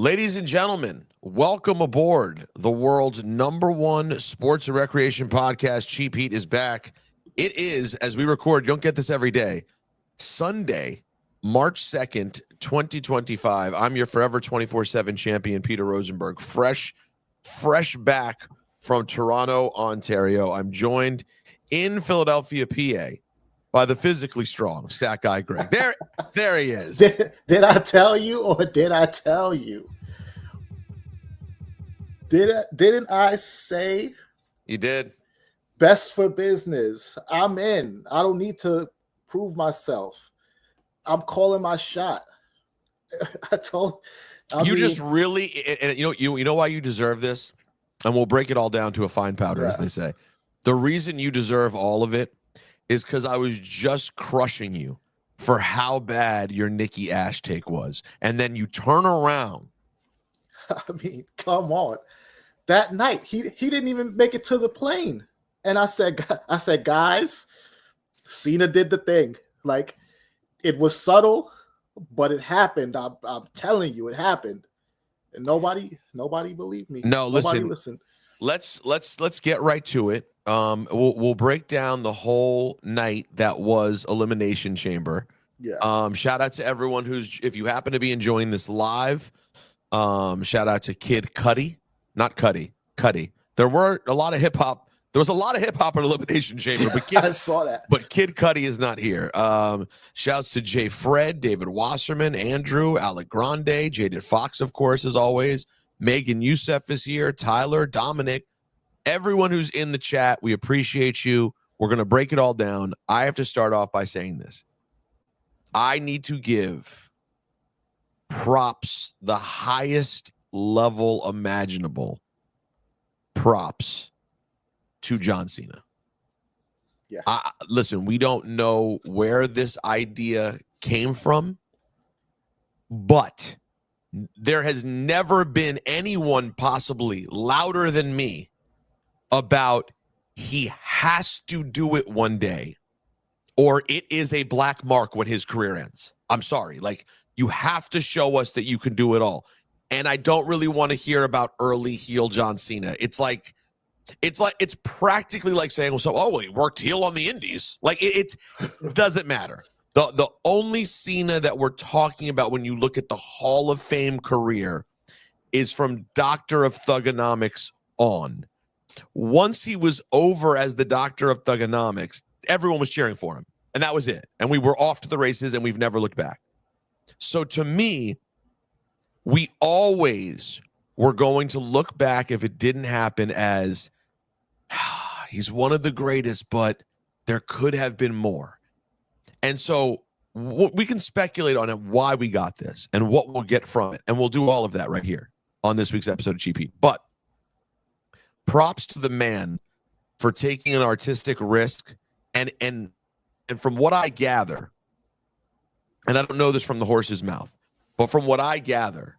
Ladies and gentlemen, welcome aboard the world's #1 sports and recreation podcast. Cheap Heat is back. It is, as we record, you don't get this every day, Sunday, March 2nd, 2025. I'm your forever 24/7 champion, Peter Rosenberg, fresh back from Toronto, Ontario. I'm joined in Philadelphia, PA, by the physically strong stat guy Greg. There he is. Did I tell you, or did I tell you? Didn't I say? You did. Best for business. I'm in. I don't need to prove myself. I'm calling my shot. Just really, and you know why you deserve this, and we'll break it all down to a fine powder, as they say. The reason you deserve all of it is because I was just crushing you for how bad your Nikki Ash take was. And then you turn around. I mean, come on. That night, he didn't even make it to the plane. And I said, guys, Cena did the thing. Like, it was subtle, but it happened. I'm telling you, it happened. And nobody believed me. No, nobody listened. Let's get right to it. We'll break down the whole night that was Elimination Chamber. Yeah. Shout out to everyone if you happen to be enjoying this live, shout out to Kid Cudi, not Cuddy. There was a lot of hip hop at Elimination Chamber, but I saw that. But Kid Cudi is not here. Shouts to Jay Fred, David Wasserman, Andrew, Alec Grande, Jaded Fox, of course, as always. Megan Youssef is here, Tyler, Dominic, everyone who's in the chat. We appreciate you. We're going to break it all down. I have to start off by saying this. I need to give props, the highest level imaginable props to John Cena. Yeah. Listen, we don't know where this idea came from, but there has never been anyone possibly louder than me about he has to do it one day, or it is a black mark when his career ends. I'm sorry. Like, you have to show us that you can do it all. And I don't really want to hear about early heel John Cena. It's practically like saying, well, he worked heel on the indies. Like, it doesn't matter. The only Cena that we're talking about when you look at the Hall of Fame career is from Doctor of Thugonomics on. Once he was over as the Doctor of Thugonomics, everyone was cheering for him, and that was it. And we were off to the races, and we've never looked back. So to me, we always were going to look back, if it didn't happen, as he's one of the greatest, but there could have been more. And so we can speculate on it, why we got this and what we'll get from it. And we'll do all of that right here on this week's episode of Cheap Heat. But props to the man for taking an artistic risk. And from what I gather, and I don't know this from the horse's mouth, but from what I gather,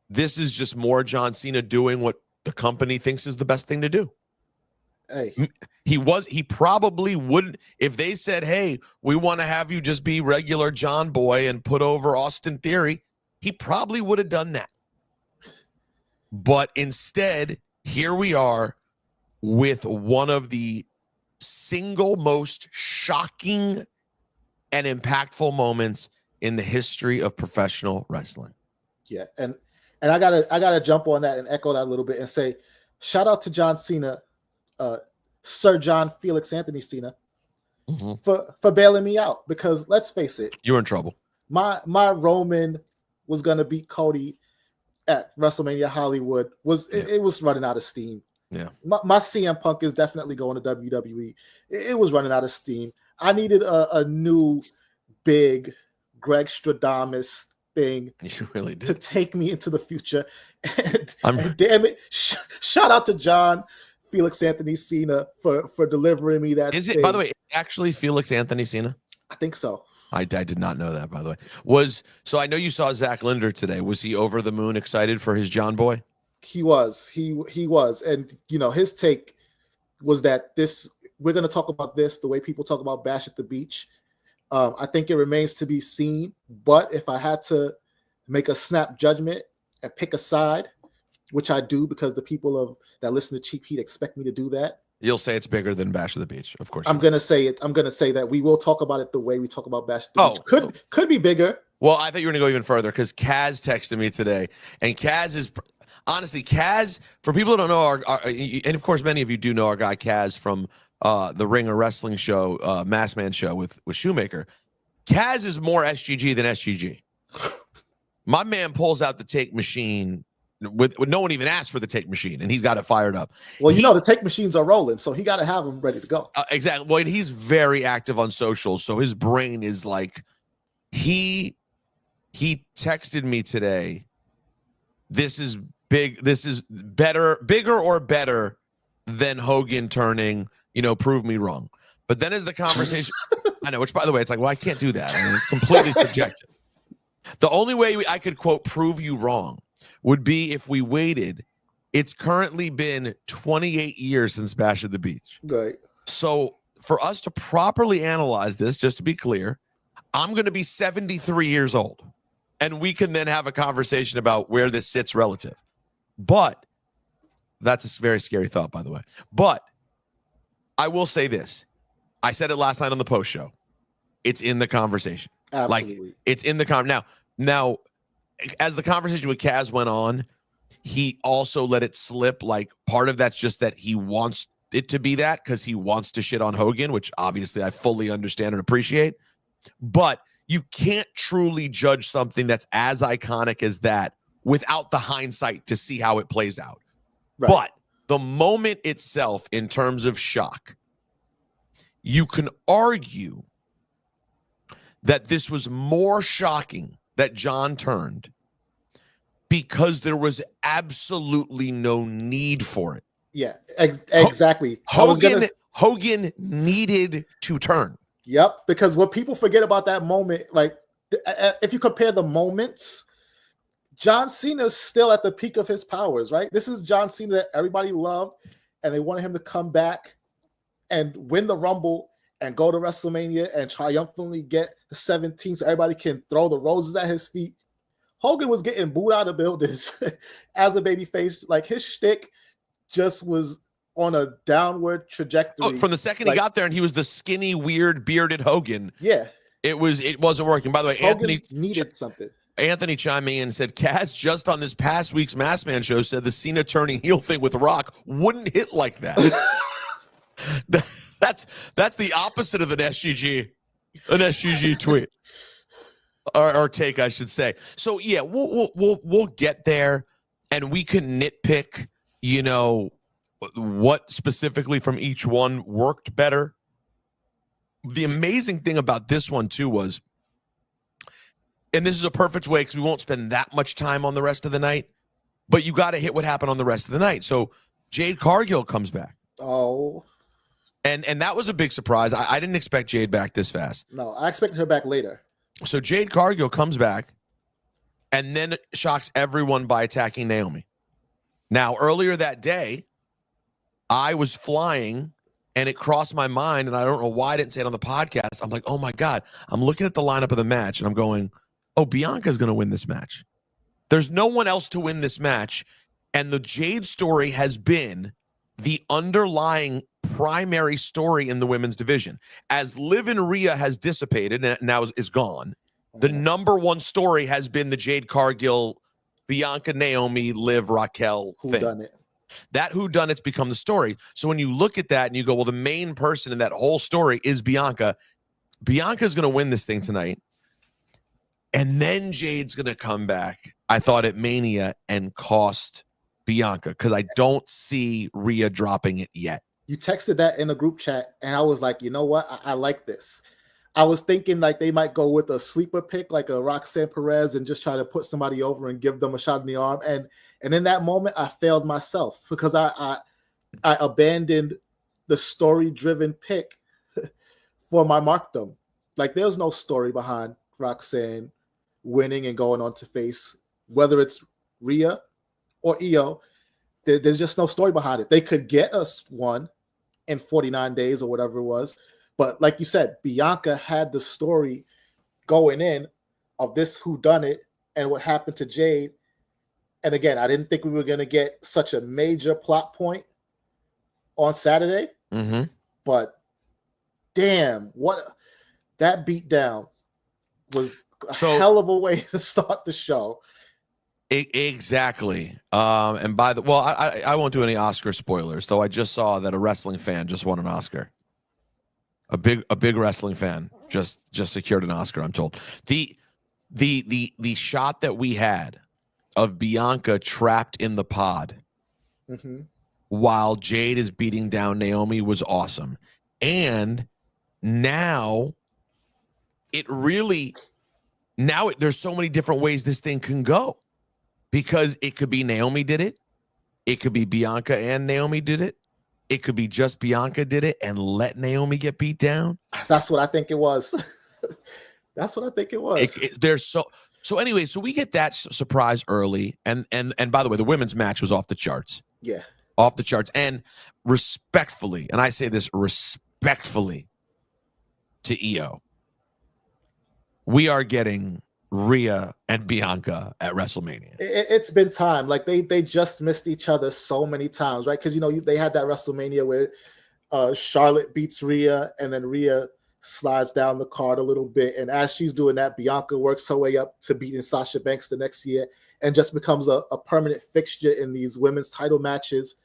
this is just more John Cena doing what the company thinks is the best thing to do. Hey, he probably wouldn't, if they said, hey, we want to have you just be regular John Boy and put over Austin Theory, he probably would have done that. But instead, here we are with one of the single most shocking and impactful moments in the history of professional wrestling. Yeah, and I gotta jump on that and echo that a little bit and say, shout out to John Cena, Sir John Felix Anthony Cena, for bailing me out, because let's face it, you're in trouble. My Roman was gonna beat Cody at WrestleMania Hollywood. It was running out of steam. Yeah, my CM Punk is definitely going to WWE. It was running out of steam. I needed a new big Greg Stradamus thing. You really did. To take me into the future. And damn it, shout out to John Felix Anthony Cena for delivering me that. Is it, by the way, actually Felix Anthony Cena? I think so. I did not know that, by the way. So I know you saw Zack Linder today. Was he over the moon excited for his John Boy? He was. He was. And, his take was that we're going to talk about this the way people talk about Bash at the Beach. I think it remains to be seen. But if I had to make a snap judgment and pick a side, which I do because the people that listen to Cheap Heat expect me to do that. You'll say it's bigger than Bash of the Beach, of course. I'm gonna say it. I'm gonna say that we will talk about it the way we talk about Bash of the Beach. Could be bigger. Well, I thought you were gonna go even further because Kaz texted me today, and Kaz is honestly for people who don't know and of course many of you do know our guy Kaz from the Ringer Wrestling show, Mass Man show with Shoemaker. Kaz is more SGG than SGG. My man pulls out the take machine with no one even asked for the take machine, and he's got it fired up. Well, the take machines are rolling, so he got to have them ready to go. Exactly. Well, he's very active on social, so his brain is like he texted me today. This is big. This is bigger or better than Hogan turning. Prove me wrong. But then as the conversation, I know. Which, by the way, it's like, well, I can't do that. I mean, it's completely subjective. The only way I could quote prove you wrong would be if we waited. It's currently been 28 years since Bash of the Beach. Right. So for us to properly analyze this, just to be clear, I'm going to be 73 years old. And we can then have a conversation about where this sits relative. But that's a very scary thought, by the way. But I will say this. I said it last night on the post show. It's in the conversation. Absolutely. Like, it's in the conversation. Now, as the conversation with Kaz went on, he also let it slip. Like, part of that's just that he wants it to be that because he wants to shit on Hogan, which obviously I fully understand and appreciate. But you can't truly judge something that's as iconic as that without the hindsight to see how it plays out. Right. But the moment itself, in terms of shock, you can argue that this was more shocking that John turned because there was absolutely no need for it. Yeah, exactly. Hogan needed to turn. Yep, because what people forget about that moment, like if you compare the moments, John Cena's still at the peak of his powers, right? This is John Cena that everybody loved, and they wanted him to come back and win the Rumble and go to WrestleMania and triumphantly get the 17 so everybody can throw the roses at his feet. Hogan was getting booed out of buildings as a babyface. Like, his shtick just was on a downward trajectory. From the second he got there and he was the skinny, weird, bearded Hogan. Yeah. It wasn't working. By the way, Hogan Anthony needed something. Anthony chimed in and said, Kaz just on this past week's Mass Man show said the Cena turning heel thing with Rock wouldn't hit like that. That's the opposite of an SGG tweet. Or take, I should say. So yeah, we'll get there, and we can nitpick, what specifically from each one worked better. The amazing thing about this one too was, and this is a perfect way because we won't spend that much time on the rest of the night, but you got to hit what happened on the rest of the night. So Jade Cargill comes back. Oh. And that was a big surprise. I didn't expect Jade back this fast. No, I expected her back later. So Jade Cargill comes back and then shocks everyone by attacking Naomi. Now, earlier that day, I was flying and it crossed my mind, and I don't know why I didn't say it on the podcast. I'm like, oh my God. I'm looking at the lineup of the match and I'm going, oh, Bianca's going to win this match. There's no one else to win this match. And the Jade story has been the underlying primary story in the women's division. As Liv and Rhea has dissipated and now is gone, the number one story has been the Jade Cargill, Bianca, Naomi, Liv, Raquel thing. Whodunit. That whodunit's become the story. So when you look at that and you go, well, the main person in that whole story is Bianca. Bianca's going to win this thing tonight. And then Jade's going to come back, I thought, at Mania and cost Bianca, because I don't see Rhea dropping it yet. You texted that in a group chat, and I was like, you know what? I like this. I was thinking like they might go with a sleeper pick, like a Roxanne Perez, and just try to put somebody over and give them a shot in the arm. And in that moment, I failed myself because I abandoned the story-driven pick for my markdom. Like, there's no story behind Roxanne winning and going on to face, whether it's Rhea or Io. There's just no story behind it. They could get us one in 49 days or whatever it was. But like you said, Bianca had the story going in of this whodunit, and what happened to Jade. And again, I didn't think we were going to get such a major plot point on Saturday, but damn, what that beatdown was a hell of a way to start the show. Exactly. And I won't do any Oscar spoilers, though I just saw that a wrestling fan just won an Oscar. A big wrestling fan just secured an Oscar, I'm told. The shot that we had of Bianca trapped in the pod while Jade is beating down Naomi was awesome. And now there's so many different ways this thing can go, because it could be Naomi did it. It could be Bianca and Naomi did it. It could be just Bianca did it and let Naomi get beat down. That's what I think it was. That's what I think it was. So anyway, so we get that surprise early, and by the way, the women's match was off the charts. Yeah, off the charts. And respectfully, and I say this respectfully to EO, we are getting Rhea and Bianca at WrestleMania. It's been time. Like they just missed each other so many times, right? Because they had that WrestleMania where Charlotte beats Rhea, and then Rhea slides down the card a little bit, and as she's doing that, Bianca works her way up to beating Sasha Banks the next year and just becomes a permanent fixture in these women's title matches.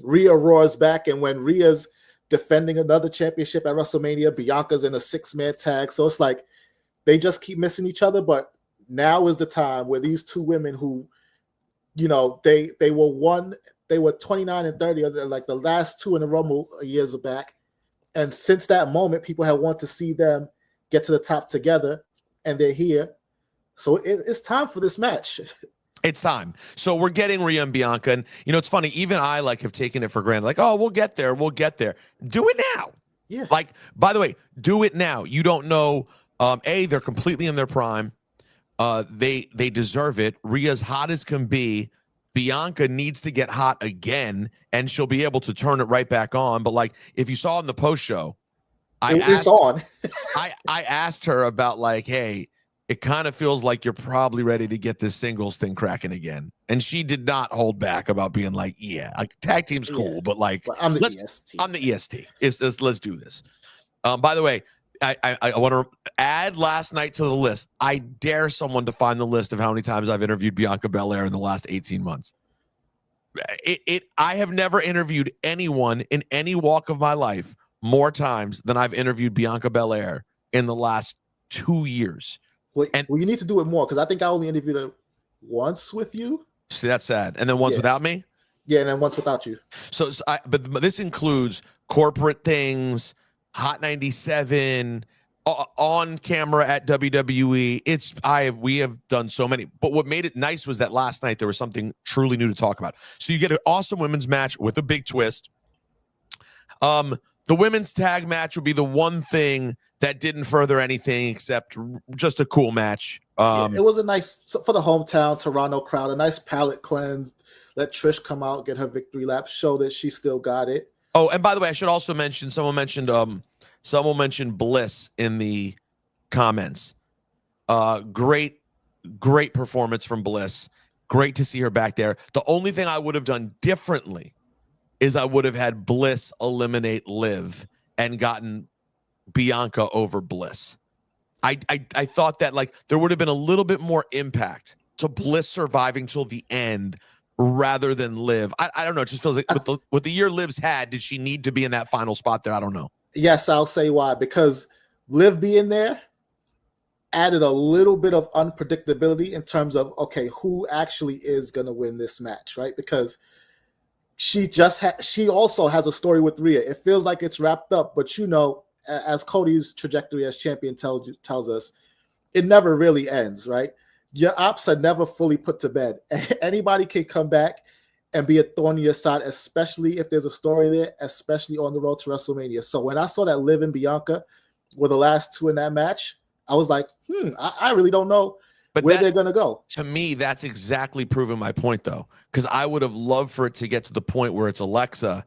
Rhea roars back, and when Rhea's defending another championship at WrestleMania, Bianca's in a 6-man tag. So it's like they just keep missing each other. But now is the time where these two women who, they were 29 and 30, like the last two in the Rumble years back. And since that moment, people have wanted to see them get to the top together, and they're here. So it's time for this match. It's time. So we're getting Rhea and Bianca. And, it's funny. Even I have taken it for granted. Like, oh, we'll get there. We'll get there. Do it now. Yeah. Like, by the way, do it now. You don't know. They're completely in their prime. They deserve it. Rhea's hot as can be. Bianca needs to get hot again, and she'll be able to turn it right back on. But if you saw in the post show, it's on. I asked her about hey, it kind of feels like you're probably ready to get this singles thing cracking again, and she did not hold back about being tag team's cool, but I'm the EST. I'm the EST. Let's do this. By the way, I want to add last night to the list. I dare someone to find the list of how many times I've interviewed Bianca Belair in the last 18 months. I have never interviewed anyone in any walk of my life more times than I've interviewed Bianca Belair in the last 2 years. Well, you need to do it more, because I think I only interviewed her once with you. See, that's sad. And then once without me? Yeah, and then once without you. But this includes corporate things, Hot 97, on camera at WWE. We have done so many. But what made it nice was that last night there was something truly new to talk about. So you get an awesome women's match with a big twist. The women's tag match would be the one thing that didn't further anything except just a cool match. It was a nice, for the hometown Toronto crowd, a nice palate cleanse. Let Trish come out, get her victory lap, show that she still got it. Oh, and by the way, I should also mention, someone mentioned Bliss in the comments. Great performance from Bliss. Great to see her back there. The only thing I would have done differently is I would have had Bliss eliminate Liv and gotten Bianca over Bliss. I thought that there would have been a little bit more impact to Bliss surviving till the end rather than Liv. I don't know. It just feels like with the year Liv's had, did she need to be in that final spot there? I don't know. Yes, I'll say why. Because Liv being there added a little bit of unpredictability in terms of, okay, who actually is going to win this match, right? Because she also has a story with Rhea. It feels like it's wrapped up, but as Cody's trajectory as champion tells us, it never really ends, right? Your ops are never fully put to bed. Anybody can come back and be a thorn in your side, especially if there's a story there, especially on the road to WrestleMania. So when I saw that Liv and Bianca were the last two in that match, I was like, I really don't know where they're going to go. To me, that's exactly proving my point, though, because I would have loved for it to get to the point where it's Alexa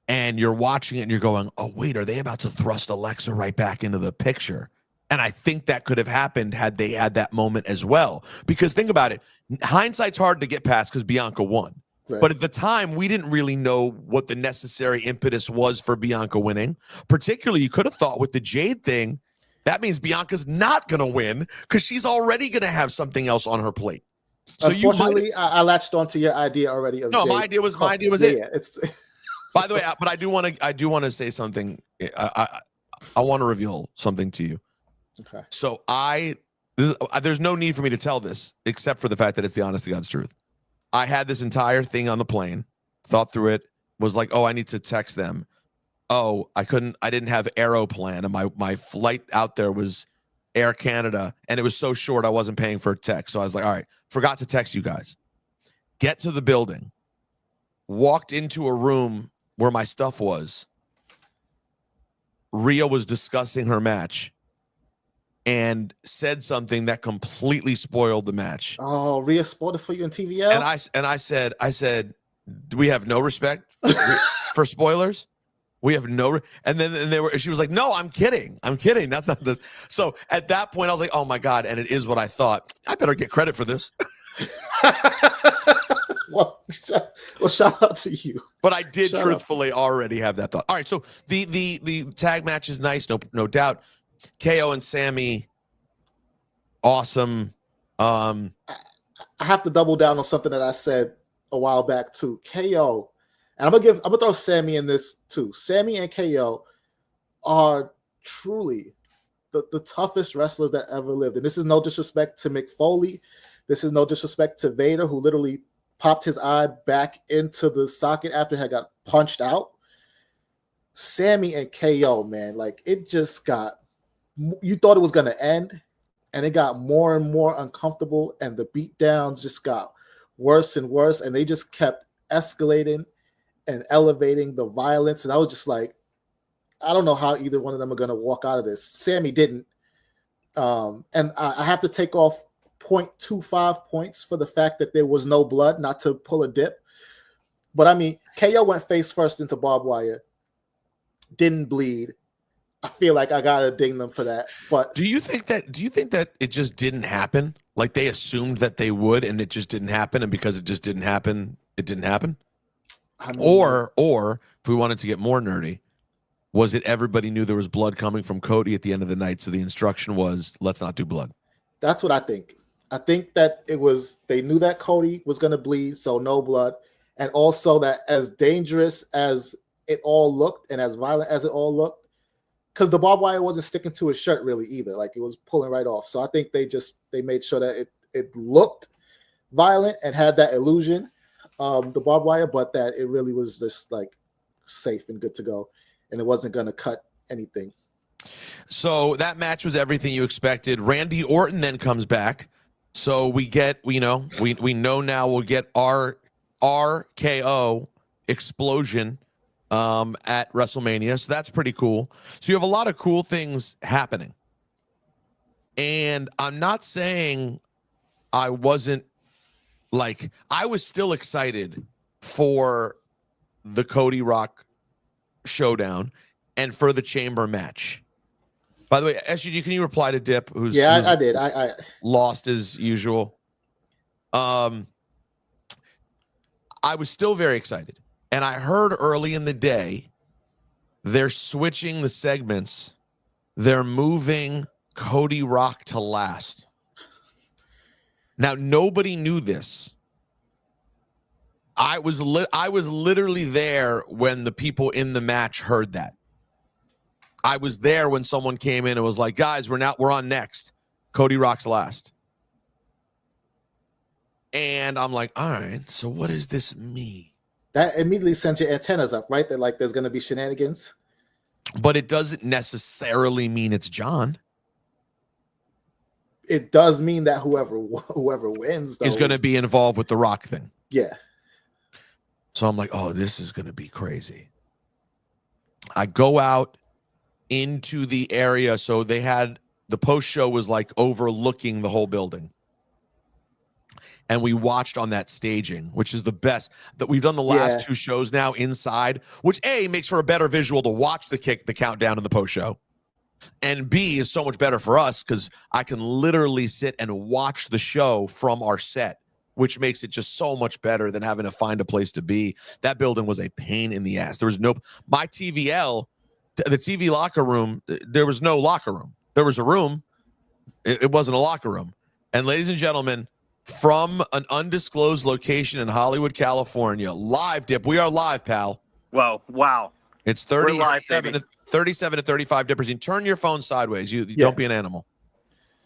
and you're watching it and you're going, oh, wait, are they about to thrust Alexa right back into the picture? And I think that could have happened had they had that moment as well. Because think about it. Hindsight's hard to get past because Bianca won. Right. But at the time, we didn't really know what the necessary impetus was for Bianca winning. Particularly, you could have thought with the Jade thing, that means Bianca's not going to win because she's already going to have something else on her plate. So unfortunately, I latched onto your idea already. Of no, Jade my idea was it. Yeah, it's. By the way, but I do want to say something. I want to reveal something to you. Okay. So there's no need for me to tell this except for the fact that it's the honest to God's truth. I had this entire thing on the plane, thought through it, was like, oh, I need to text them. Oh, I didn't have Aeroplan, and my flight out there was Air Canada, and it was so short I wasn't paying for a text. So I was like, all right, forgot to text you guys. Get to the building, walked into a room where my stuff was. Rhea was discussing her match and said something that completely spoiled the match. Oh, Rhea spoiled it for you in TVL? And I said, do we have no respect for spoilers? We have no, and then she was like, no, I'm kidding. That's not this. So at that point I was like, oh my God. And it is what I thought. I better get credit for this. well, shout out to you. But I did truthfully already have that thought. All right. So the tag match is nice. No doubt. KO and Sammy. Awesome. I have to double down on something that I said a while back too. KO. And I'm gonna throw Sammy in this too. Sammy and KO are truly the toughest wrestlers that ever lived. And this is no disrespect to Mick Foley. This is no disrespect to Vader, who literally popped his eye back into the socket after he had got punched out. Sammy and KO, man, like it just got, you thought it was gonna end, and it got more and more uncomfortable, and the beatdowns just got worse and worse, and they just kept escalating and elevating the violence. And I was just like, I don't know how either one of them are going to walk out of this. Sammy didn't. And I have to take off 0.25 points for the fact that there was no blood, not to pull a dip. But I mean, KO went face first into barbed wire, didn't bleed. I feel like I got to ding them for that. But do you think that it just didn't happen? Like they assumed that they would, and it just didn't happen. And because it just didn't happen, it didn't happen. I mean, or if we wanted to get more nerdy, was it everybody knew there was blood coming from Cody at the end of the night, so the instruction was, let's not do blood? That's what I think. I think that it was, they knew that Cody was going to bleed, so no blood. And also that as dangerous as it all looked and as violent as it all looked, because the barbed wire wasn't sticking to his shirt really either. Like it was pulling right off. So I think they made sure that it looked violent and had that illusion, the barbed wire, but that it really was just like safe and good to go, and it wasn't going to cut anything. So that match was everything you expected. Randy Orton then comes back, so we know now we'll get our RKO explosion at WrestleMania, so that's pretty cool. So you have a lot of cool things happening, and I'm not saying I wasn't. Like, I was still excited for the Cody Rock showdown and for the chamber match. By the way, SUG, can you reply to Dip? I did. I lost as usual. I was still very excited. And I heard early in the day, they're switching the segments. They're moving Cody Rock to last. Now, nobody knew this. I was literally there when the people in the match heard that. I was there when someone came in and was like, guys, we're on next. Cody Rock's last. And I'm like, all right, so what does this mean? That immediately sends your antennas up, right? That like there's going to be shenanigans. But it doesn't necessarily mean it's John. It does mean that whoever wins is going to be involved with the Rock thing. Yeah. So I'm like, oh, this is going to be crazy. I go out into the area. So they had the post show was like overlooking the whole building. And we watched on that staging, which is the best that we've done the last two shows now inside, which makes for a better visual to watch the countdown in the post show. And B is so much better for us because I can literally sit and watch the show from our set, which makes it just so much better than having to find a place to be. That building was a pain in the ass. There was my TVL, the TV locker room, there was no locker room. There was a room. It wasn't a locker room. And ladies and gentlemen, from an undisclosed location in Hollywood, California, live, Dip. We are live, pal. Whoa, wow. It's 37 to 35 Dippers. You turn your phone sideways. You don't be an animal.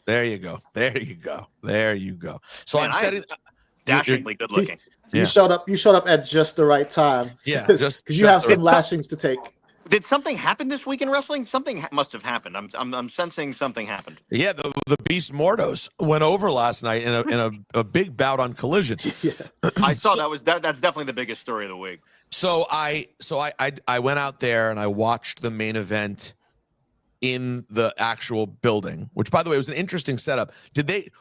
There you go. There you go. There you go. So Man, I'm setting dashingly good looking. You showed up at just the right time. Yeah, because you have some lashings to take. Did something happen this week in wrestling? Something must have happened. I'm sensing something happened. Yeah, the Beast Mordos went over last night in a big bout on Collision. Yeah. I saw that's definitely the biggest story of the week. So I went out there and I watched the main event in the actual building, which, by the way, was an interesting setup.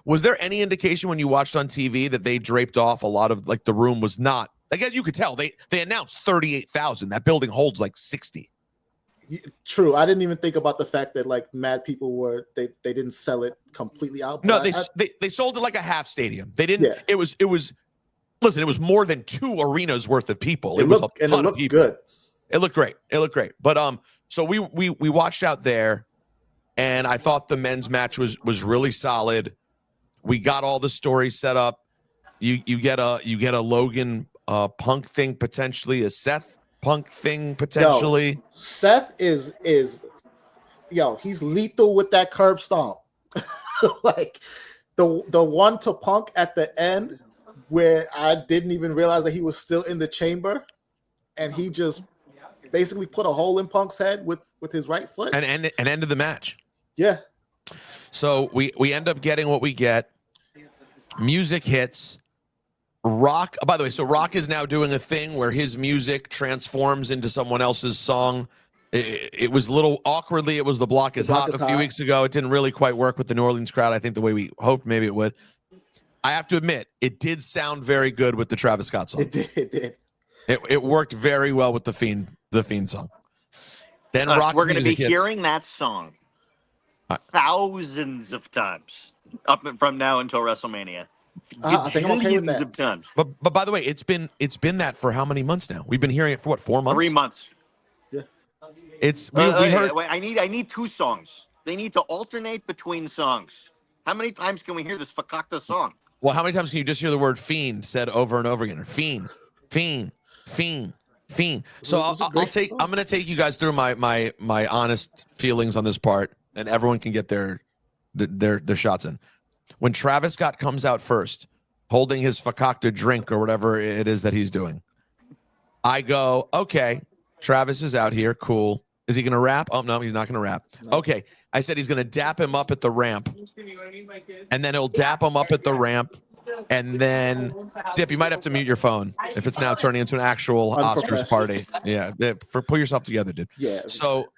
Was there any indication when you watched on TV that they draped off a lot of, like, the room was not, I guess you could tell they announced 38,000. That building holds like 60. True. I didn't even think about the fact that, like, mad people they didn't sell it completely out. No, they sold it like a half stadium. They didn't. Yeah. It was listen, it was more than 2 arenas worth of people. It looked good. It looked great. But so we watched out there, and I thought the men's match was really solid. We got all the stories set up. You get a Logan Punk thing potentially, a Seth Punk thing potentially. Yo, Seth is he's lethal with that curb stomp. Like the one to Punk at the end where I didn't even realize that he was still in the chamber, and he just basically put a hole in Punk's head with his right foot and ended the match. Yeah. So we end up getting what we get. Music hits. Rock, by the way, so Rock is now doing a thing where his music transforms into someone else's song. It was a little awkwardly. It was The Block is Hot a few weeks ago. It didn't really quite work with the New Orleans crowd, I think, the way we hoped maybe it would. I have to admit, it did sound very good with the Travis Scott song. It did. It worked very well with the Fiend song. Then we're going to be hearing that song thousands of times up from now until WrestleMania. I think I'm okay with that. Of times. But by the way, it's been that for how many months now? We've been hearing it for what, 4 months? 3 months. Yeah. It's we heard. Wait, I need 2 songs. They need to alternate between songs. How many times can we hear this fakakta song? Well, how many times can you just hear the word fiend said over and over again? Fiend, fiend, fiend, fiend. So I'm going to take you guys through my honest feelings on this part, and everyone can get their shots in. When Travis Scott comes out first, holding his fakakta drink or whatever it is that he's doing, I go, okay, Travis is out here. Cool. Is he going to rap? Oh, no, he's not going to rap. No. Okay. I said he's going to dap him up at the ramp. And then he'll dap him up at the ramp. And then, Dip, you might have to mute your phone if it's now turning into an actual Oscars party. Yeah. Pull yourself together, dude. Yeah. So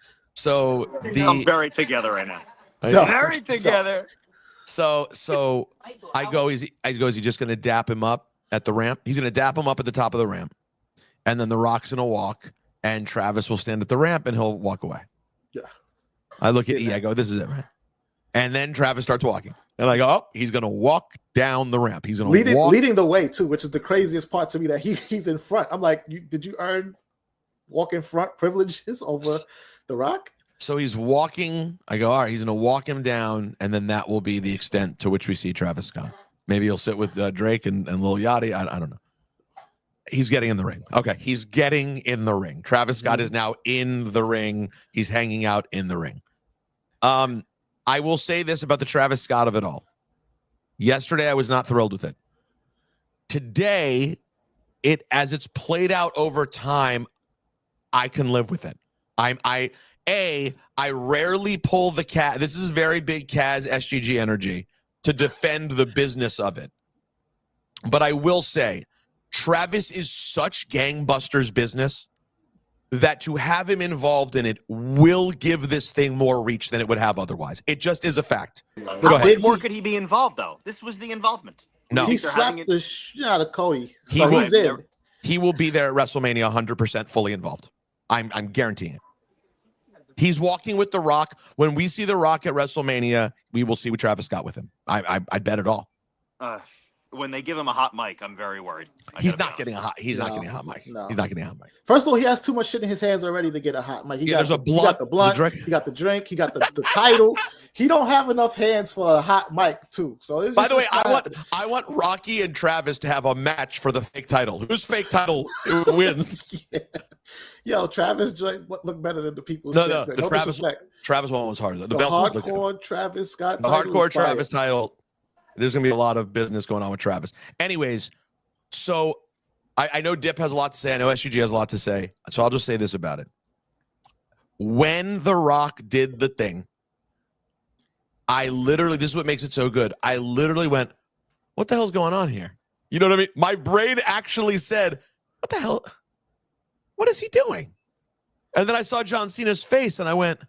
I'm very together right now. No. Very together. So I go, is he just going to dap him up at the ramp? He's going to dap him up at the top of the ramp. And then The Rock's going to walk. And Travis will stand at the ramp and he'll walk away. Yeah. I look at E, I go, this is it, right? And then Travis starts walking. And I go, oh, he's going to walk down the ramp. He's going to leading the way, too, which is the craziest part to me, that he's in front. I'm like, did you earn walk in front privileges over The Rock? So he's walking. I go, all right, he's going to walk him down. And then that will be the extent to which we see Travis Scott. Maybe he'll sit with Drake and Lil Yachty. I don't know. He's getting in the ring. Okay, he's getting in the ring. Travis Scott is now in the ring. He's hanging out in the ring. I will say this about the Travis Scott of it all. Yesterday, I was not thrilled with it. Today, as it's played out over time, I can live with it. I rarely pull the cat. This is very big Kaz SGG energy to defend the business of it. But I will say, Travis is such gangbusters business that to have him involved in it will give this thing more reach than it would have otherwise. It just is a fact. How much more could he be involved, though? This was the involvement. No. He slapped the shit out of Cody. So he's in. He will be there at WrestleMania 100% fully involved. I'm guaranteeing it. He's walking with The Rock. When we see The Rock at WrestleMania, we will see what Travis got with him. I bet it all. When they give him a hot mic, I'm very worried. He's not getting a hot. He's not getting a hot mic. No. He's not getting a hot mic. First of all, he has too much shit in his hands already to get a hot mic. He got the blunt. He got the drink. He got the title. He don't have enough hands for a hot mic too. So it's by the way, I want Rocky and Travis to have a match for the fake title. Whose fake title wins? Yeah. Yo, Travis joint look better than the people. No, the Travis one was harder. The belt hardcore Travis Scott. The hardcore Travis title. There's going to be a lot of business going on with Travis. Anyways, so I know Dip has a lot to say. I know SUG has a lot to say. So I'll just say this about it. When The Rock did the thing, this is what makes it so good. I literally went, what the hell's going on here? You know what I mean? My brain actually said, what the hell? What is he doing? And then I saw John Cena's face and I went,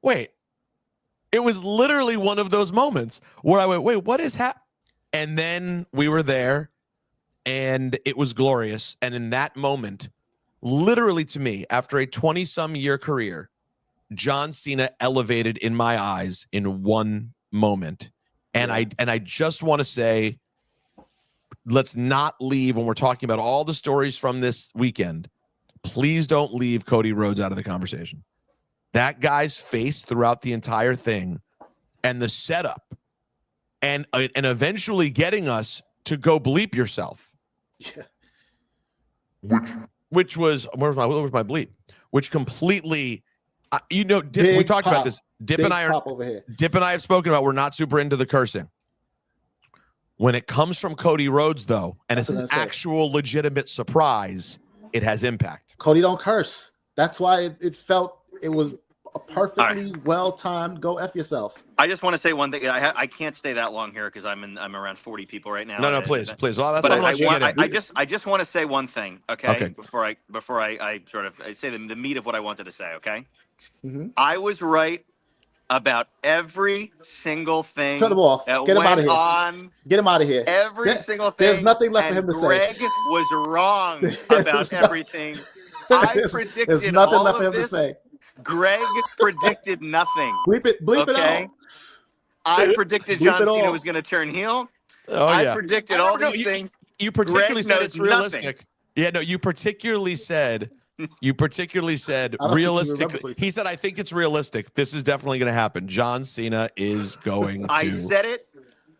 wait. It was literally one of those moments where I went, wait, what is happening? And then we were there and it was glorious. And in that moment, literally to me, after a 20-some year career, John Cena elevated in my eyes in one moment. And I just want to say, let's not leave when we're talking about all the stories from this weekend. Please don't leave Cody Rhodes out of the conversation. That guy's face throughout the entire thing and the setup and eventually getting us to go bleep yourself. Yeah. Which was, where was my bleep? Which completely, Dip, we talked about this. Dip and I have spoken about, we're not super into the cursing. When it comes from Cody Rhodes, though, and it's an actual legitimate surprise, it has impact. Cody don't curse. That's why it was a perfectly well-timed go F yourself. I just want to say one thing. I can't stay that long here because I'm around 40 people right now. No, please. Well, but I just want to say one thing, okay? Before I sort of say the meat of what I wanted to say, okay? Mm-hmm. I was right about every single thing. Cut him off. Get him out of here. Get him out of here. Every single thing. There's nothing left for him to say. Greg was wrong about everything. I predicted there's nothing all left of for him this. to say. Greg predicted nothing. Bleep it all. I predicted John Cena was going to turn heel. I predicted all these things. You particularly said it's realistic. Nothing. Yeah, no, you particularly said realistically. He said, I think it's realistic. This is definitely going to happen. John Cena is going to. I said it.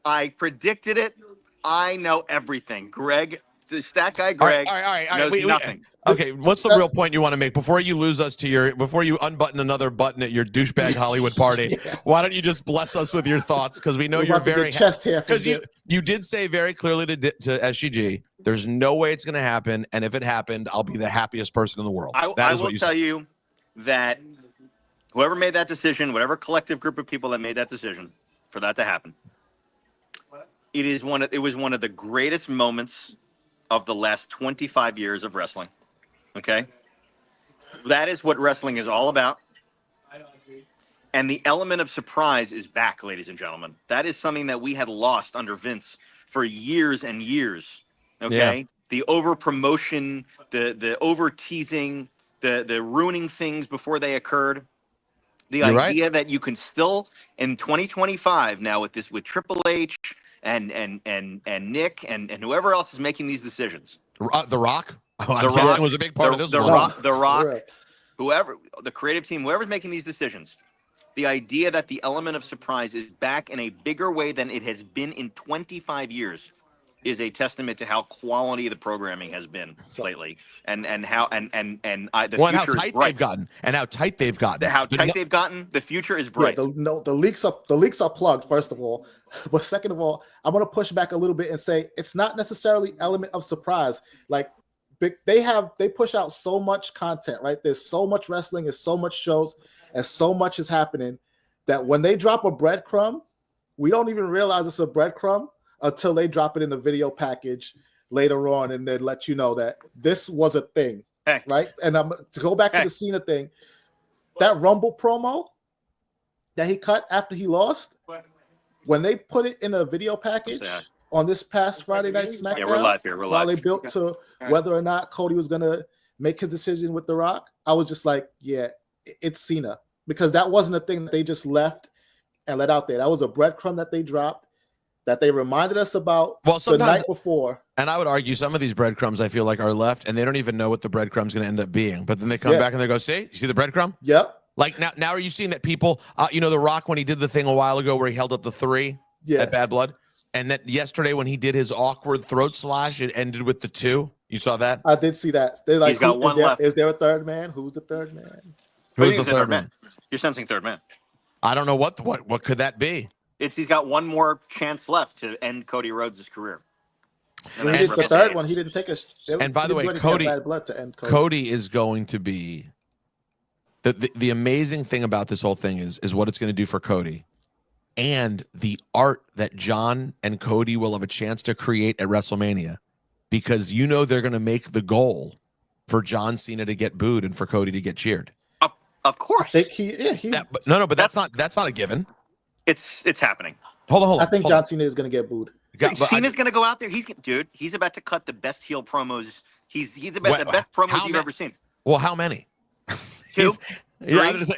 I predicted it. I know everything. Greg, that guy Greg all right. knows nothing. Okay, what's the real point you want to make before you lose us before you unbutton another button at your douchebag Hollywood party? Yeah. Why don't you just bless us with your thoughts? Because we know you're very chest hair. Because you did say very clearly to SGG, there's no way it's going to happen, and if it happened, I'll be the happiest person in the world. I will tell you that whoever made that decision, whatever collective group of people that made that decision for that to happen, it was one of the greatest moments of the last 25 years of wrestling. Okay, that is what wrestling is all about. And the element of surprise is back, ladies and gentlemen. That is something that we had lost under Vince for years and years. Okay, yeah. The over promotion, the over teasing, the ruining things before they occurred. The idea that you can still in 2025 now with Triple H and Nick and whoever else is making these decisions. The Rock. The Rock was a big part of this. The Rock, whoever, the creative team, whoever's making these decisions, the idea that the element of surprise is back in a bigger way than it has been in 25 years is a testament to how quality the programming has been lately, and how the future is bright. How tight they've gotten. The future is bright. Yeah, the leaks are plugged. First of all, but second of all, I want to push back a little bit and say it's not necessarily element of surprise. Like they push out so much content, right? There's so much wrestling, there's so much shows, and so much is happening that when they drop a breadcrumb, we don't even realize it's a breadcrumb until they drop it in the video package later on and then let you know that this was a thing, right? And to go back to the Cena thing, that Rumble promo that he cut after he lost, when they put it in a video package on this past Friday night SmackDown, we're live here. While they built to whether or not Cody was going to make his decision with The Rock, I was just like, yeah, it's Cena, because that wasn't a thing that they just left and let out there. That was a breadcrumb that they dropped, that they reminded us about the night before. And I would argue some of these breadcrumbs I feel like are left, and they don't even know what the breadcrumb's going to end up being. But then they come back and they go, "See, you see the breadcrumb?" Yep. Like now, are you seeing that people? The Rock, when he did the thing a while ago where he held up the 3 at Bad Blood, and that yesterday when he did his awkward throat slash, it ended with the 2. You saw that? I did see that. They're like, he's got one left. Is there a third man? Who's the third man? Who's the third man? You're sensing third man. I don't know what could that be. He's got one more chance left to end Cody Rhodes' career. When he did the third one, he didn't take a. And by the way, Cody is going to be the amazing thing about this whole thing is what it's going to do for Cody, and the art that John and Cody will have a chance to create at WrestleMania, because they're going to make the goal for John Cena to get booed and for Cody to get cheered. Of course, I think but that's not a given. It's happening. Hold on. I think John Cena is going to get booed. Cena's going to go out there. He's about to cut the best heel promos. He's about the best promos you've ever seen. Well, how many? 2?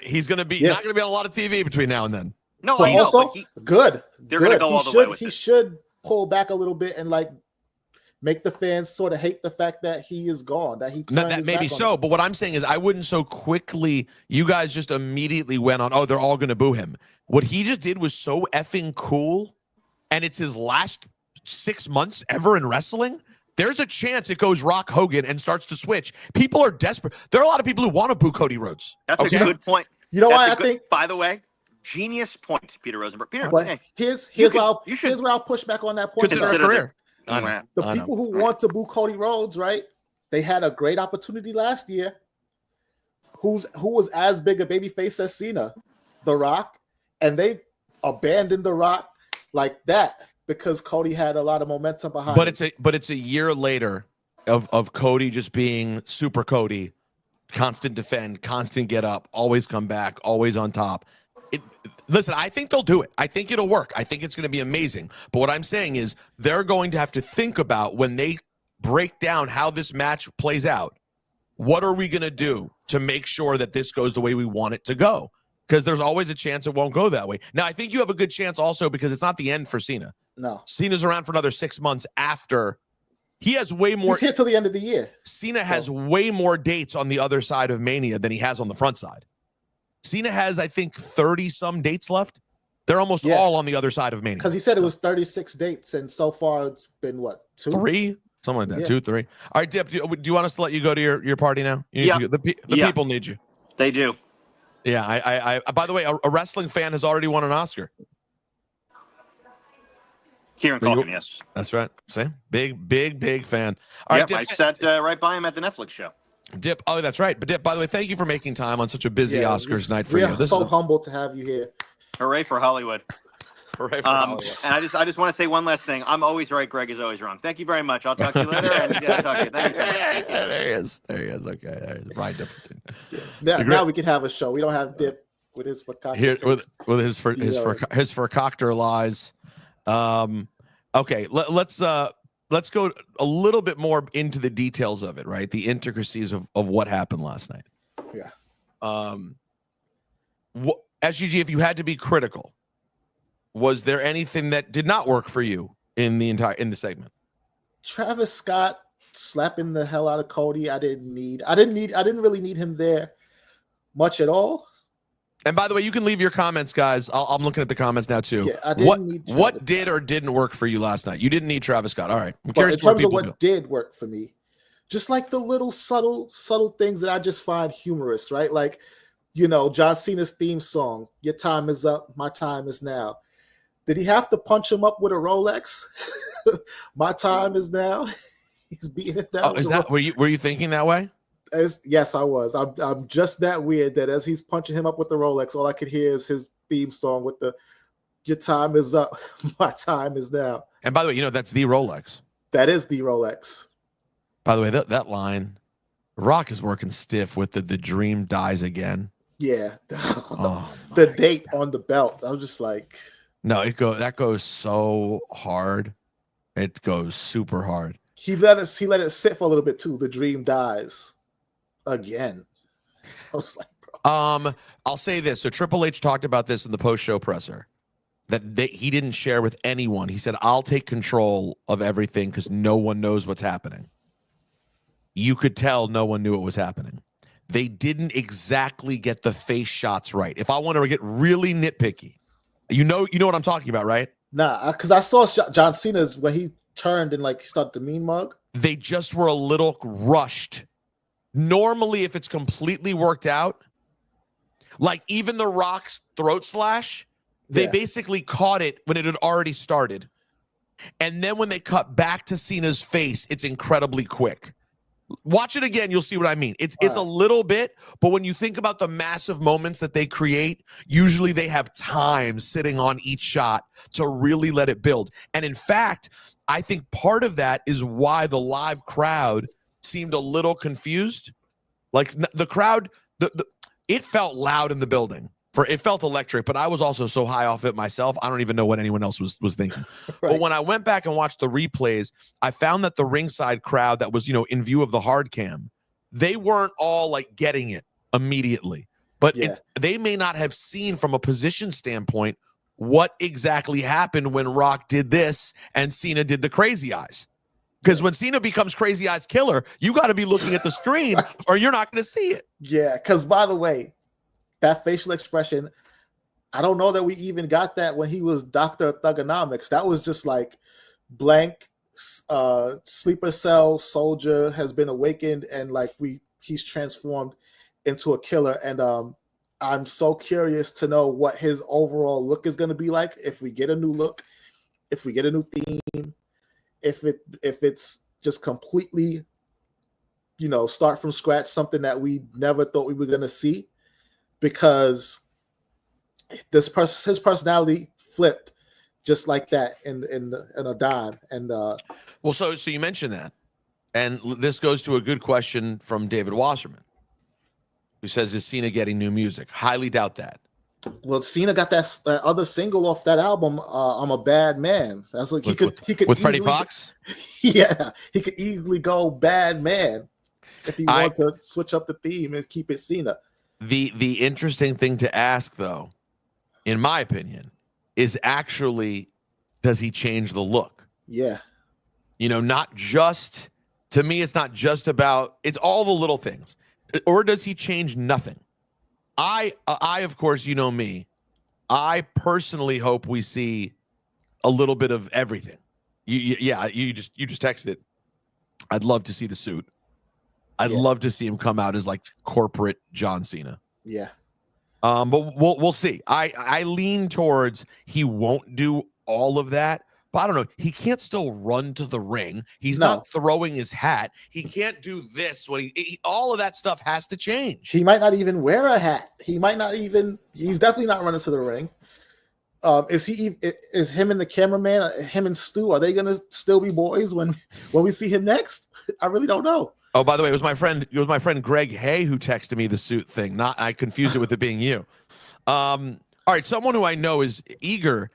He's going to be not going to be on a lot of TV between now and then. No, but I know. Also, good. They're going to go all the way with it. He should pull back a little bit and make the fans sort of hate the fact that he is gone. That may be so, but what I'm saying is I wouldn't so quickly. You guys just immediately went on. Oh, they're all going to boo him. What he just did was so effing cool, and it's his last 6 months ever in wrestling. There's a chance it goes Rock Hogan and starts to switch. People are desperate. There are a lot of people who want to boo Cody Rhodes. That's a good point. You know why I think? By the way, genius point, Peter Rosenberg. Here's where I'll push back on that point. Consider a career. The people who want to boo Cody Rhodes, right? They had a great opportunity last year. Who was as big a babyface as Cena? The Rock. And they abandoned The Rock like that because Cody had a lot of momentum behind him. But it's a year later of Cody just being super Cody, constant defend, constant get up, always come back, always on top. Listen, I think they'll do it. I think it'll work. I think it's going to be amazing. But what I'm saying is they're going to have to think about, when they break down how this match plays out, what are we going to do to make sure that this goes the way we want it to go? Because there's always a chance it won't go that way. Now, I think you have a good chance also because it's not the end for Cena. No. Cena's around for another 6 months after. He has way more. He's here till the end of the year. Cena has way more dates on the other side of Mania than he has on the front side. Cena has, I think, 30-some dates left. They're almost all on the other side of Mania. Because he said it was 36 dates, and so far it's been, what, 2? 3? Something like that, 2, 3. All right, Dip, do you want us to let you go to your party now? The people need you. They do. Yeah, I by the way, a wrestling fan has already won an Oscar. Kieran Culkin, yes. That's right. See? Big fan. All right, Dip, I sat right by him at the Netflix show. Dip, oh, that's right. But Dip, by the way, thank you for making time on such a busy Oscars night for you. We're so humbled to have you here. Hooray for Hollywood. Hooray for Hollywood. And I just want to say one last thing. I'm always right. Greg is always wrong. Thank you very much. I'll talk to you later. Talk to you. Thank you. There he is. Okay. There's Brian Dipperton. Now we can have a show. We don't have Dip with his with his vercoctor lies. Okay, let's go a little bit more into the details of it, right? The intricacies of what happened last night. Yeah. SGG, if you had to be critical, was there anything that did not work for you in the segment? Travis Scott slapping the hell out of Cody. I didn't really need him there much at all. And by the way, you can leave your comments, guys. I'm looking at the comments now too. Yeah, I didn't need Travis what did or didn't work for you last night? You didn't need Travis Scott. All right. I'm curious in terms of what did work for me. Just like the little subtle things that I just find humorous, right? Like, John Cena's theme song, "Your time is up, my time is now." Did he have to punch him up with a Rolex? My time is now. He's beating it down. Oh, is that were you thinking that way? Yes, I was. I'm just that weird that as he's punching him up with the Rolex, all I could hear is his theme song with the "Your time is up, my time is now." And by the way, that's the Rolex. That is the Rolex. By the way, that line, Rock is working stiff with the dream dies again. Yeah. The date on the belt. I was just like, no, that goes so hard. It goes super hard. He let it sit for a little bit too. The dream dies again. I was like, bro. I'll say this. So Triple H talked about this in the post-show presser that he didn't share with anyone. He said, I'll take control of everything because no one knows what's happening. You could tell no one knew what was happening. They didn't exactly get the face shots right. If I want to get really nitpicky, you know what I'm talking about, right? Nah, because I saw John Cena's when he turned and like started the mean mug. They just were a little rushed. Normally, if it's completely worked out, like even The Rock's throat slash, they basically caught it when it had already started. And then when they cut back to Cena's face, it's incredibly quick. Watch it again, you'll see what I mean. It's a little bit, but when you think about the massive moments that they create, usually they have time sitting on each shot to really let it build. And in fact, I think part of that is why the live crowd seemed a little confused. Like the crowd, it felt loud in the building. It felt electric, but I was also so high off it myself. I don't even know what anyone else was thinking. Right. But when I went back and watched the replays, I found that the ringside crowd that was, in view of the hard cam, they weren't all like getting it immediately. But they may not have seen from a position standpoint what exactly happened when Rock did this and Cena did the crazy eyes. Because when Cena becomes Crazy Eyes Killer, you got to be looking at the screen or you're not going to see it. Yeah, because by the way, that facial expression, I don't know that we even got that when he was Dr. Thugonomics. That was just like blank, sleeper cell soldier has been awakened and like he's transformed into a killer. And I'm so curious to know what his overall look is going to be like. If we get a new look, if we get a new theme, if it's just completely, start from scratch, something that we never thought we were going to see. Because his personality flipped just like that in a dime. And so you mentioned that, and this goes to a good question from David Wasserman, who says, "Is Cena getting new music?" Highly doubt that. Well, Cena got that other single off that album, "I'm a Bad Man." That's like he could with Freddie Fox. Yeah, he could easily go Bad Man if he wanted to switch up the theme and keep it Cena. The interesting thing to ask, though, in my opinion, is actually, does he change the look? Yeah. Not just, to me, it's not just about, it's all the little things. Or does he change nothing? I of course, me, I personally hope we see a little bit of everything. You just texted it. I'd love to see the suit. I'd love to see him come out as like corporate John Cena. Yeah. But we'll see. I lean towards he won't do all of that, but I don't know. He can't still run to the ring. He's not throwing his hat. He can't do this when he all of that stuff has to change. He might not even wear a hat. He's definitely not running to the ring. Is him and the cameraman, him and Stu, are they gonna still be boys when we see him next? I really don't know. Oh, by the way, it was my friend Greg Hay who texted me the suit thing. I confused it with it being you. All right, someone who I know is eager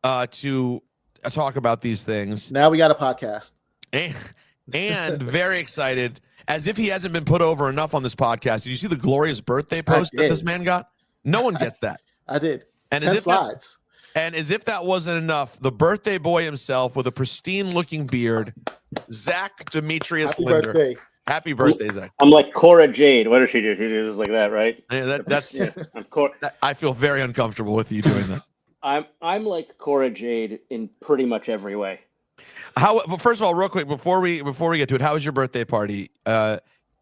to talk about these things. Now we got a podcast. And very excited, as if he hasn't been put over enough on this podcast. Did you see the glorious birthday post that this man got? No one gets that. I did. And 10 slides. And as if that wasn't enough, the birthday boy himself with a pristine-looking beard, Zack Demetrius Linder. Birthday. Happy birthday, Zach. I'm like Cora Jade. What does she do? She does like that, right? Yeah, I feel very uncomfortable with you doing that. I'm like Cora Jade in pretty much every way. But first of all, real quick, before we get to it, how was your birthday party?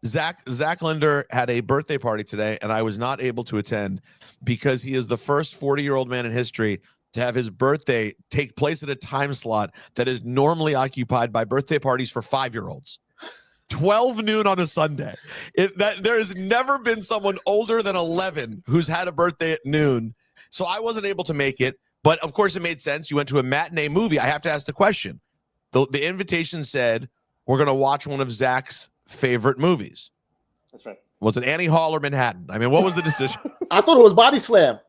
Zack Linder had a birthday party today, and I was not able to attend because he is the first 40-year-old man in history to have his birthday take place at a time slot that is normally occupied by birthday parties for 5-year-olds. 12 noon on a Sunday. There has never been someone older than 11 who's had a birthday at noon. So I wasn't able to make it, but of course it made sense. You went to a matinee movie. I have to ask the question. The invitation said, we're going to watch one of Zach's favorite movies. That's right. Was it Annie Hall or Manhattan? I mean, what was the decision? I thought it was Body Slam.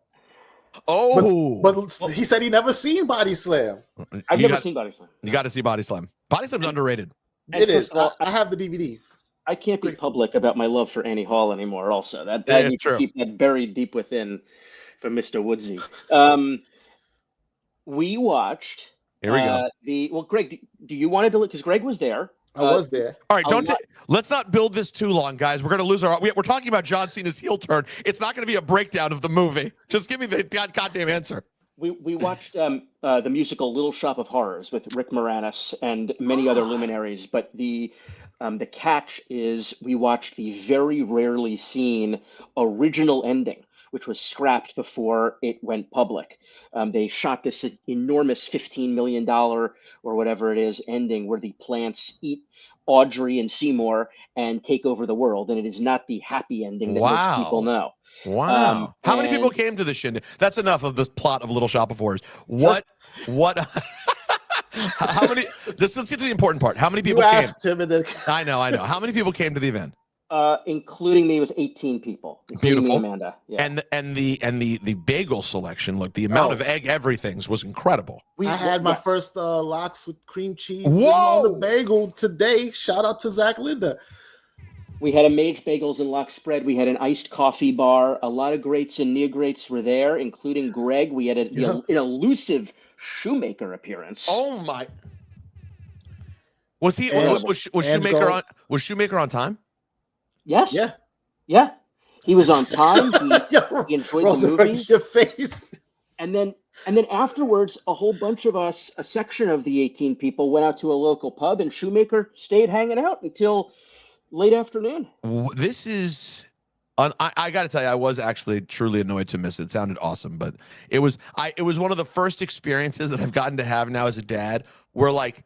Oh. But he said he never seen Body Slam. I've never seen Body Slam. You got to see Body Slam. Body Slam's underrated. It is. I have the DVD. I can't be public about my love for Annie Hall anymore. Also, that Yeah, I need true. to keep that buried deep within for Mr. Woodsy. We watched Here we go. Greg, do you want to do it? Because Greg was there. I was there. All right, let's not build this too long, guys. We're going to lose we're talking about John Cena's heel turn. It's not going to be a breakdown of the movie. Just give me the goddamn answer. We watched the musical Little Shop of Horrors with Rick Moranis and many other luminaries, but the catch is we watched the very rarely seen original ending, which was scrapped before it went public. They shot this enormous $15 million or whatever it is ending where the plants eat Audrey and Seymour and take over the world, and it is not the happy ending that most people know. Wow. How many people came to the shindig? That's enough of the plot of Little Shop of Horrors. What how many let's get to the important part. How many people came? I know. How many people came to the event? Including me, it was 18 people. Beautiful. Me, Amanda. Yeah. And the bagel selection, look, the amount of egg everything's was incredible. I had my first lox with cream cheese on the bagel today. Shout out to Zack Linder. We had a Mage Bagels and Lox spread. We had an iced coffee bar. A lot of greats and near greats were there, including Greg. We had an elusive Shoemaker appearance. Oh my! Was he? Was Shoemaker on? Was Shoemaker on time? Yes. Yeah. He was on time. He enjoyed the movie. Your face. And then afterwards, a whole bunch of us, a section of the 18 people, went out to a local pub, and Shoemaker stayed hanging out until late afternoon. This is, I got to tell you, I was actually truly annoyed to miss it. It sounded awesome, but it was one of the first experiences that I've gotten to have now as a dad, where like,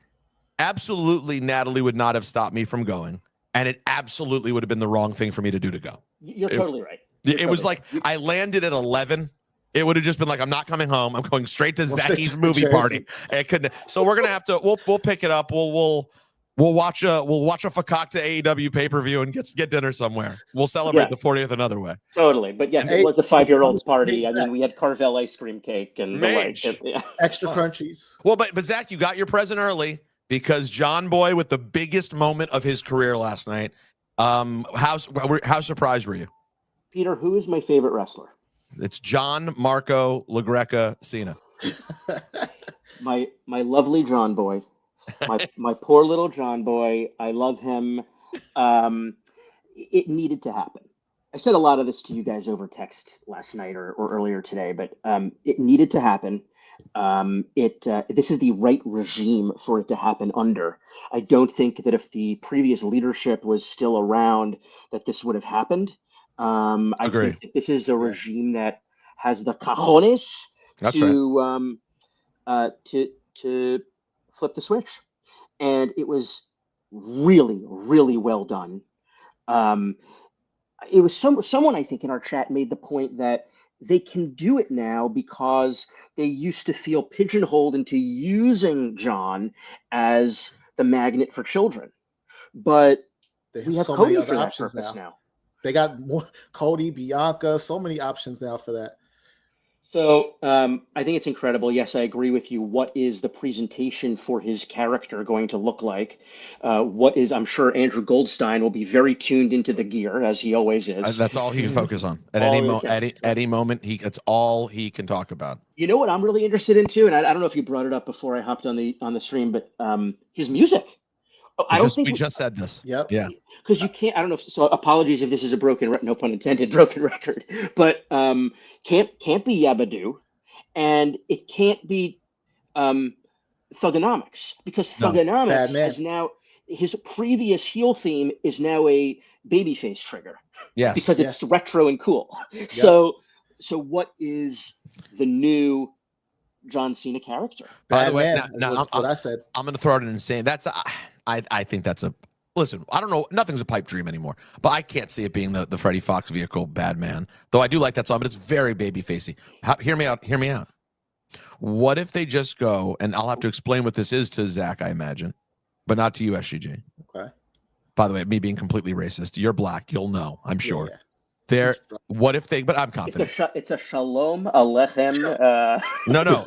absolutely, Natalie would not have stopped me from going, and it absolutely would have been the wrong thing for me to do to go. You're totally right. It was like I landed at 11. It would have just been like, I'm not coming home. I'm going straight to Zacky's movie party. It couldn't. So we're gonna have to. We'll pick it up. We'll watch a Fakakta AEW pay-per-view and get dinner somewhere. We'll celebrate the 40th another way. Totally. But yes, it was a 5-year-old's party. I mean, we had Carvel ice cream cake and the like. Extra crunchies. Well, but Zach, you got your present early because John Boy with the biggest moment of his career last night. How surprised were you? Peter, who is my favorite wrestler? It's John Marco LaGreca Cena. my lovely John Boy. My poor little John Boy. I love him. It needed to happen. I said a lot of this to you guys over text last night or earlier today, but it needed to happen. This is the right regime for it to happen under. I don't think that if the previous leadership was still around, that this would have happened. I think that this is a regime that has the cojones to flip the switch, and it was really, really well done. It was someone I think in our chat made the point that they can do it now because they used to feel pigeonholed into using John as the magnet for children, but we have so Cody for that purpose now. They got more Cody, Bianca, so many options now for that. So I think it's incredible. Yes, I agree with you. What is the presentation for his character going to look like? I'm sure Andrew Goldstein will be very tuned into the gear, as he always is. That's all he can focus on. At any moment, that's all he can talk about. You know what I'm really interested in too, and I don't know if you brought it up before I hopped on the stream, but his music. We just said this. Yep. Yeah. Because you can't. I don't know. So apologies if this is a no pun intended, broken record. But can't be Yabadoo, and it can't be Thugonomics, because Thugonomics has now, his previous heel theme is now a babyface trigger. Yes. Because it's retro and cool. Yep. So what is the new John Cena character? By the way, what I said. I'm going to throw out an insane. I think that's a. Listen, I don't know. Nothing's a pipe dream anymore, but I can't see it being the Freddie Fox vehicle, Bad Man. Though I do like that song, but it's very baby-facey. Hear me out. What if they just go, and I'll have to explain what this is to Zach, I imagine, but not to you, SGG. Okay. By the way, me being completely racist, you're black, you'll know, I'm sure. Yeah. What if they, but I'm confident. It's a shalom alechem. No.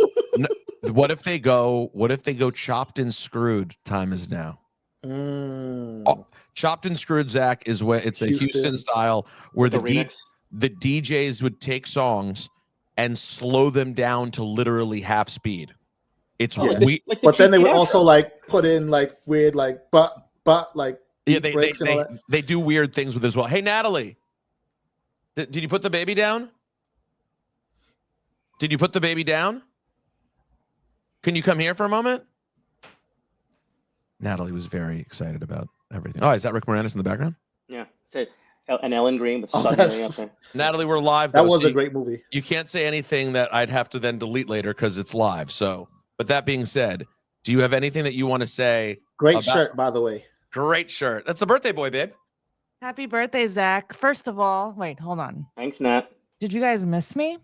What if they go chopped and screwed? Time is now. Mm. Chopped and Screwed, Zach, is where it's a Houston style where the DJs would take songs and slow them down to literally half speed. It's but then they would also like put in like weird like but like they do weird things with it as well. Hey Natalie, did you put the baby down? Did you put the baby down? Can you come here for a moment? Natalie was very excited about everything. Oh, is that Rick Moranis in the background? Yeah. So, and Ellen Green with Sun up there. Natalie, we're live. That was a great movie. You can't say anything that I'd have to then delete later because it's live. So, but that being said, do you have anything that you want to say? Great shirt, by the way. Great shirt. That's the birthday boy, babe. Happy birthday, Zach. First of all, wait, hold on. Thanks, Nat. Did you guys miss me?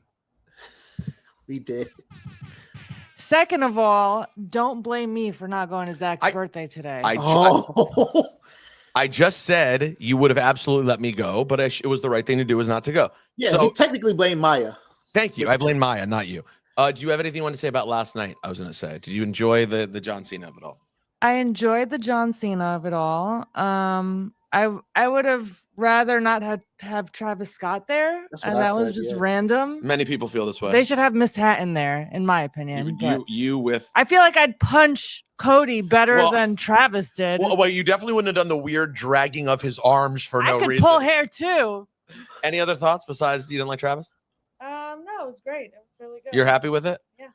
We did. Second of all, don't blame me for not going to Zach's birthday today. I just said you would have absolutely let me go, but it was the right thing to do, is not to go. Yeah, so, he technically blamed Maya. Thank you. I blame Maya, not you. Do you have anything you want to say about last night? I was going to say, did you enjoy the John Cena of it all? I enjoyed the John Cena of it all. I would have rather not have Travis Scott there, and that was just random. Many people feel this way. They should have Miss Hatton there, in my opinion. You with? I feel like I'd punch Cody better than Travis did. Well, you definitely wouldn't have done the weird dragging of his arms for no reason. I could pull hair too. Any other thoughts besides you didn't like Travis? No, it was great. It was really good. You're happy with it? Yeah.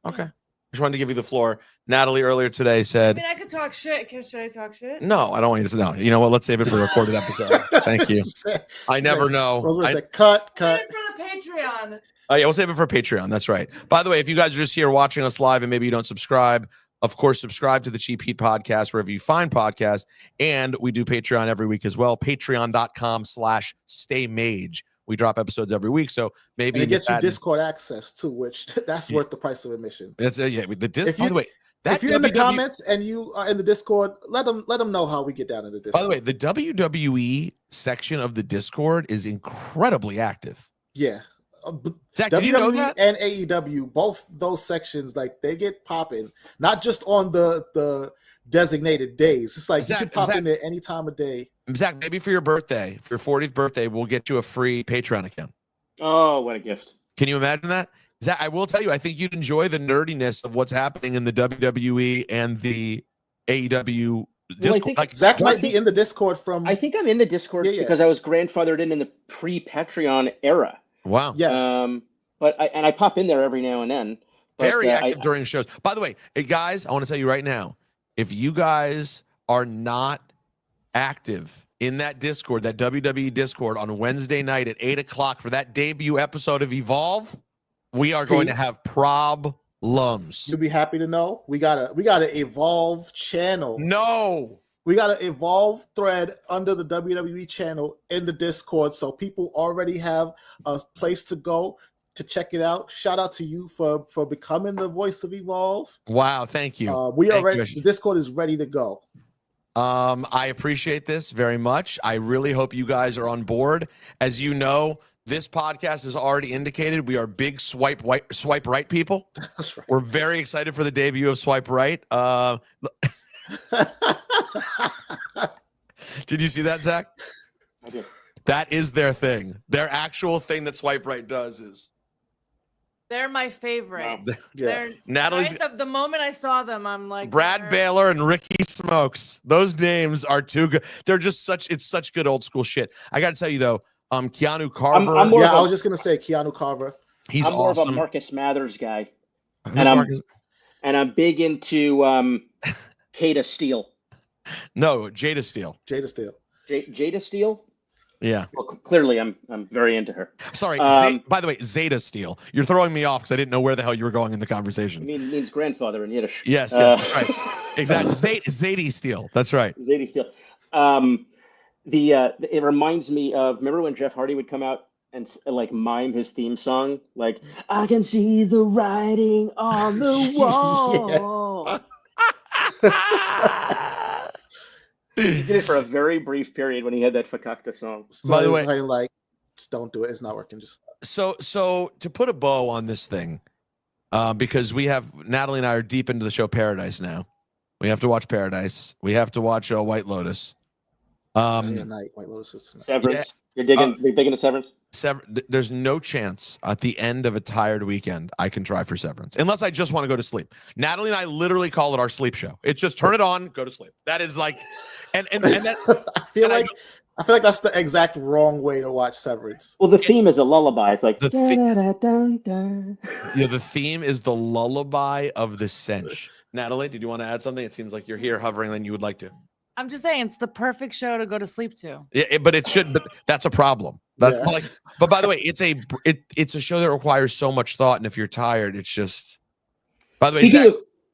Okay. Yeah. Just wanted to give you the floor. Natalie earlier today said, I mean, I could talk shit. Should I talk shit? No, I don't want you to know. You know what? Let's save it for a recorded episode. Thank you. I never know. Cut. Save it for the Patreon. Oh, yeah, we'll save it for Patreon. That's right. By the way, if you guys are just here watching us live and maybe you don't subscribe, of course, subscribe to the Cheap Heat Podcast wherever you find podcasts. And we do Patreon every week as well. Patreon.com/StayMage. We drop episodes every week, so maybe it gets you Discord access too, which that's worth the price of admission. That's by the way, if you're in the comments and you are in the Discord, let them know how we get down in the Discord. By the way, the WWE section of the Discord is incredibly active. Yeah, Zach, WWE did you know that? And AEW, both those sections, like they get popping, not just on the designated days. It's like you can pop in there any time of day. Zach, maybe for your birthday, for your 40th birthday, we'll get you a free Patreon account. Oh, what a gift. Can you imagine that? Zach, I will tell you, I think you'd enjoy the nerdiness of what's happening in the WWE and the AEW Discord. Well, Zach might be in the Discord from... I think I'm in the Discord because I was grandfathered in the pre-Patreon era. Wow. Yes. But I pop in there every now and then. Very active during shows. By the way, hey guys, I want to tell you right now, if you guys are not active in that Discord, that WWE Discord on Wednesday night at 8:00 for that debut episode of Evolve, we are going to have problems. You'll be happy to know we got a Evolve channel. No, we got an Evolve thread under the WWE channel in the Discord, so people already have a place to go to check it out. Shout out to you for becoming the voice of Evolve. Wow, thank you. The Discord is ready to go. I appreciate this very much. I really hope you guys are on board. As you know, this podcast has already indicated we are big swipe right people. That's right. We're very excited for the debut of Swipe Right. Did you see that, Zach? I did. That is their thing. Their actual thing that Swipe Right does is. They're my favorite. Wow. They're Natalie's the moment I saw them, I'm like Brad Baylor and Ricky Smokes. Those names are too good. They're just such good old school shit. I got to tell you though, Keanu Carver. I was just gonna say Keanu Carver. He's I'm more awesome. of a Marcus Mathers guy, and I'm big into Jada Steele. No, Jada Steele. Jada Steele. Yeah. Well, clearly, I'm very into her. Sorry. By the way, Zeta Steele. You're throwing me off because I didn't know where the hell you were going in the conversation. It means grandfather in Yiddish. Yes, that's right. Exactly. Zadie Steele. That's right. Zadie Steele. It reminds me of, remember when Jeff Hardy would come out and like mime his theme song, like I can see the writing on the wall. He did it for a very brief period when he had that Fakakta song. By the way, like, just don't do it. It's not working. Just so to put a bow on this thing, because we have Natalie and I are deep into the show Paradise now. We have to watch Paradise. We have to watch White Lotus. Tonight, White Lotus is tonight. Severance. Yeah. You're digging a Severance? There's no chance at the end of a tired weekend I can try for Severance unless I just want to go to sleep. Natalie and I literally call it our sleep show. It's just turn it on, go to sleep. That is like, and that I feel like that's the exact wrong way to watch Severance. Well, the theme is a lullaby. It's like the theme is the lullaby of the cinch. Natalie, did you want to add something? It seems like you're here hovering than you would like to. I'm just saying it's the perfect show to go to sleep to. Yeah, but it should. But that's a problem. That's like. But by the way, it's a show that requires so much thought, and if you're tired, it's just. By the way,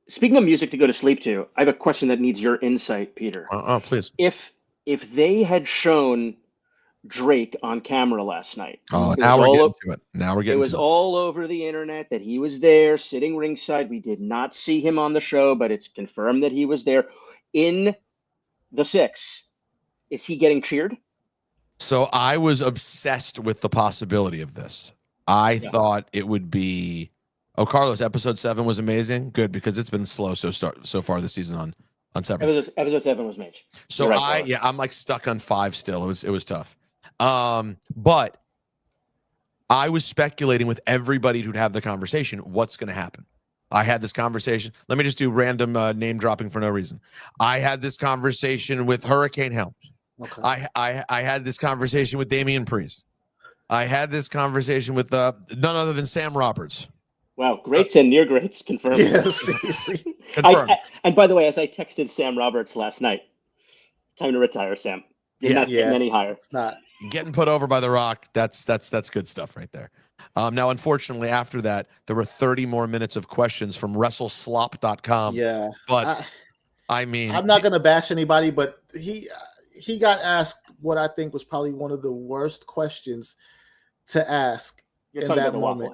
speaking of music to go to sleep to, I have a question that needs your insight, Peter. Please. If they had shown Drake on camera last night, now we're getting to it. Now we're getting. It was all over the internet that he was there, sitting ringside. We did not see him on the show, but it's confirmed that he was there in the 6. Is he getting cheered? So I was obsessed with the possibility of this. I thought it would be. Oh, Carlos, episode 7 was amazing. Good, because it's been slow so far this season on Severance. Episode 7 was mage. So I'm like stuck on 5 still. It was tough. But I was speculating with everybody who'd have the conversation. What's going to happen? I had this conversation. Let me just do random name dropping for no reason. I had this conversation with Hurricane Helms. Okay. I had this conversation with Damian Priest. I had this conversation with none other than Sam Roberts. Wow, greats and near greats confirmed. Yeah, seriously. Confirmed. And by the way, as I texted Sam Roberts last night, time to retire, Sam. You're not getting any higher. It's not. Getting put over by The Rock, that's good stuff right there. Now, unfortunately, after that, there were 30 more minutes of questions from WrestleSlop.com. Yeah. But, I mean... I'm not going to bash anybody, but he got asked what I think was probably one of the worst questions to ask in that moment.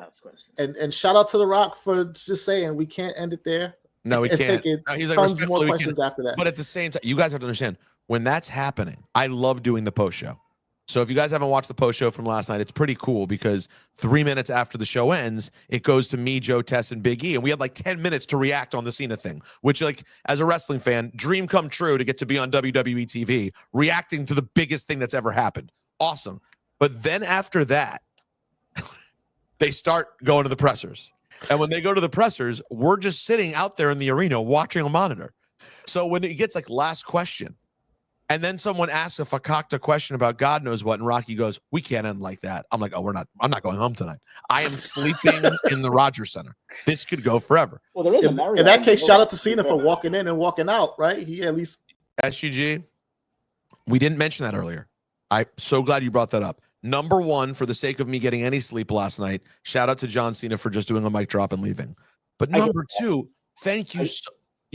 And shout out to The Rock for just saying, we can't end it there. No, we can't. No, he's like, tons more questions after that. But at the same time, you guys have to understand, when that's happening, I love doing the post show. So if you guys haven't watched the post show from last night, it's pretty cool because 3 minutes after the show ends, it goes to me, Joe, Tess, and Big E. And we had like 10 minutes to react on the Cena thing, which, like, as a wrestling fan, dream come true to get to be on WWE TV, reacting to the biggest thing that's ever happened. Awesome. But then after that, they start going to the pressers. And when they go to the pressers, we're just sitting out there in the arena watching a monitor. So when it gets like last question, and then someone asks a fakakta question about God knows what, and Rocky goes, we can't end like that. I'm like, I'm not going home tonight. I am sleeping in the Rogers Center. This could go forever. Well, there is a Marriott. In that case, shout out to Cena for walking in and walking out, right? He at least... SGG, we didn't mention that earlier. I'm so glad you brought that up. Number 1, for the sake of me getting any sleep last night, shout out to John Cena for just doing a mic drop and leaving. But number 2, thank you.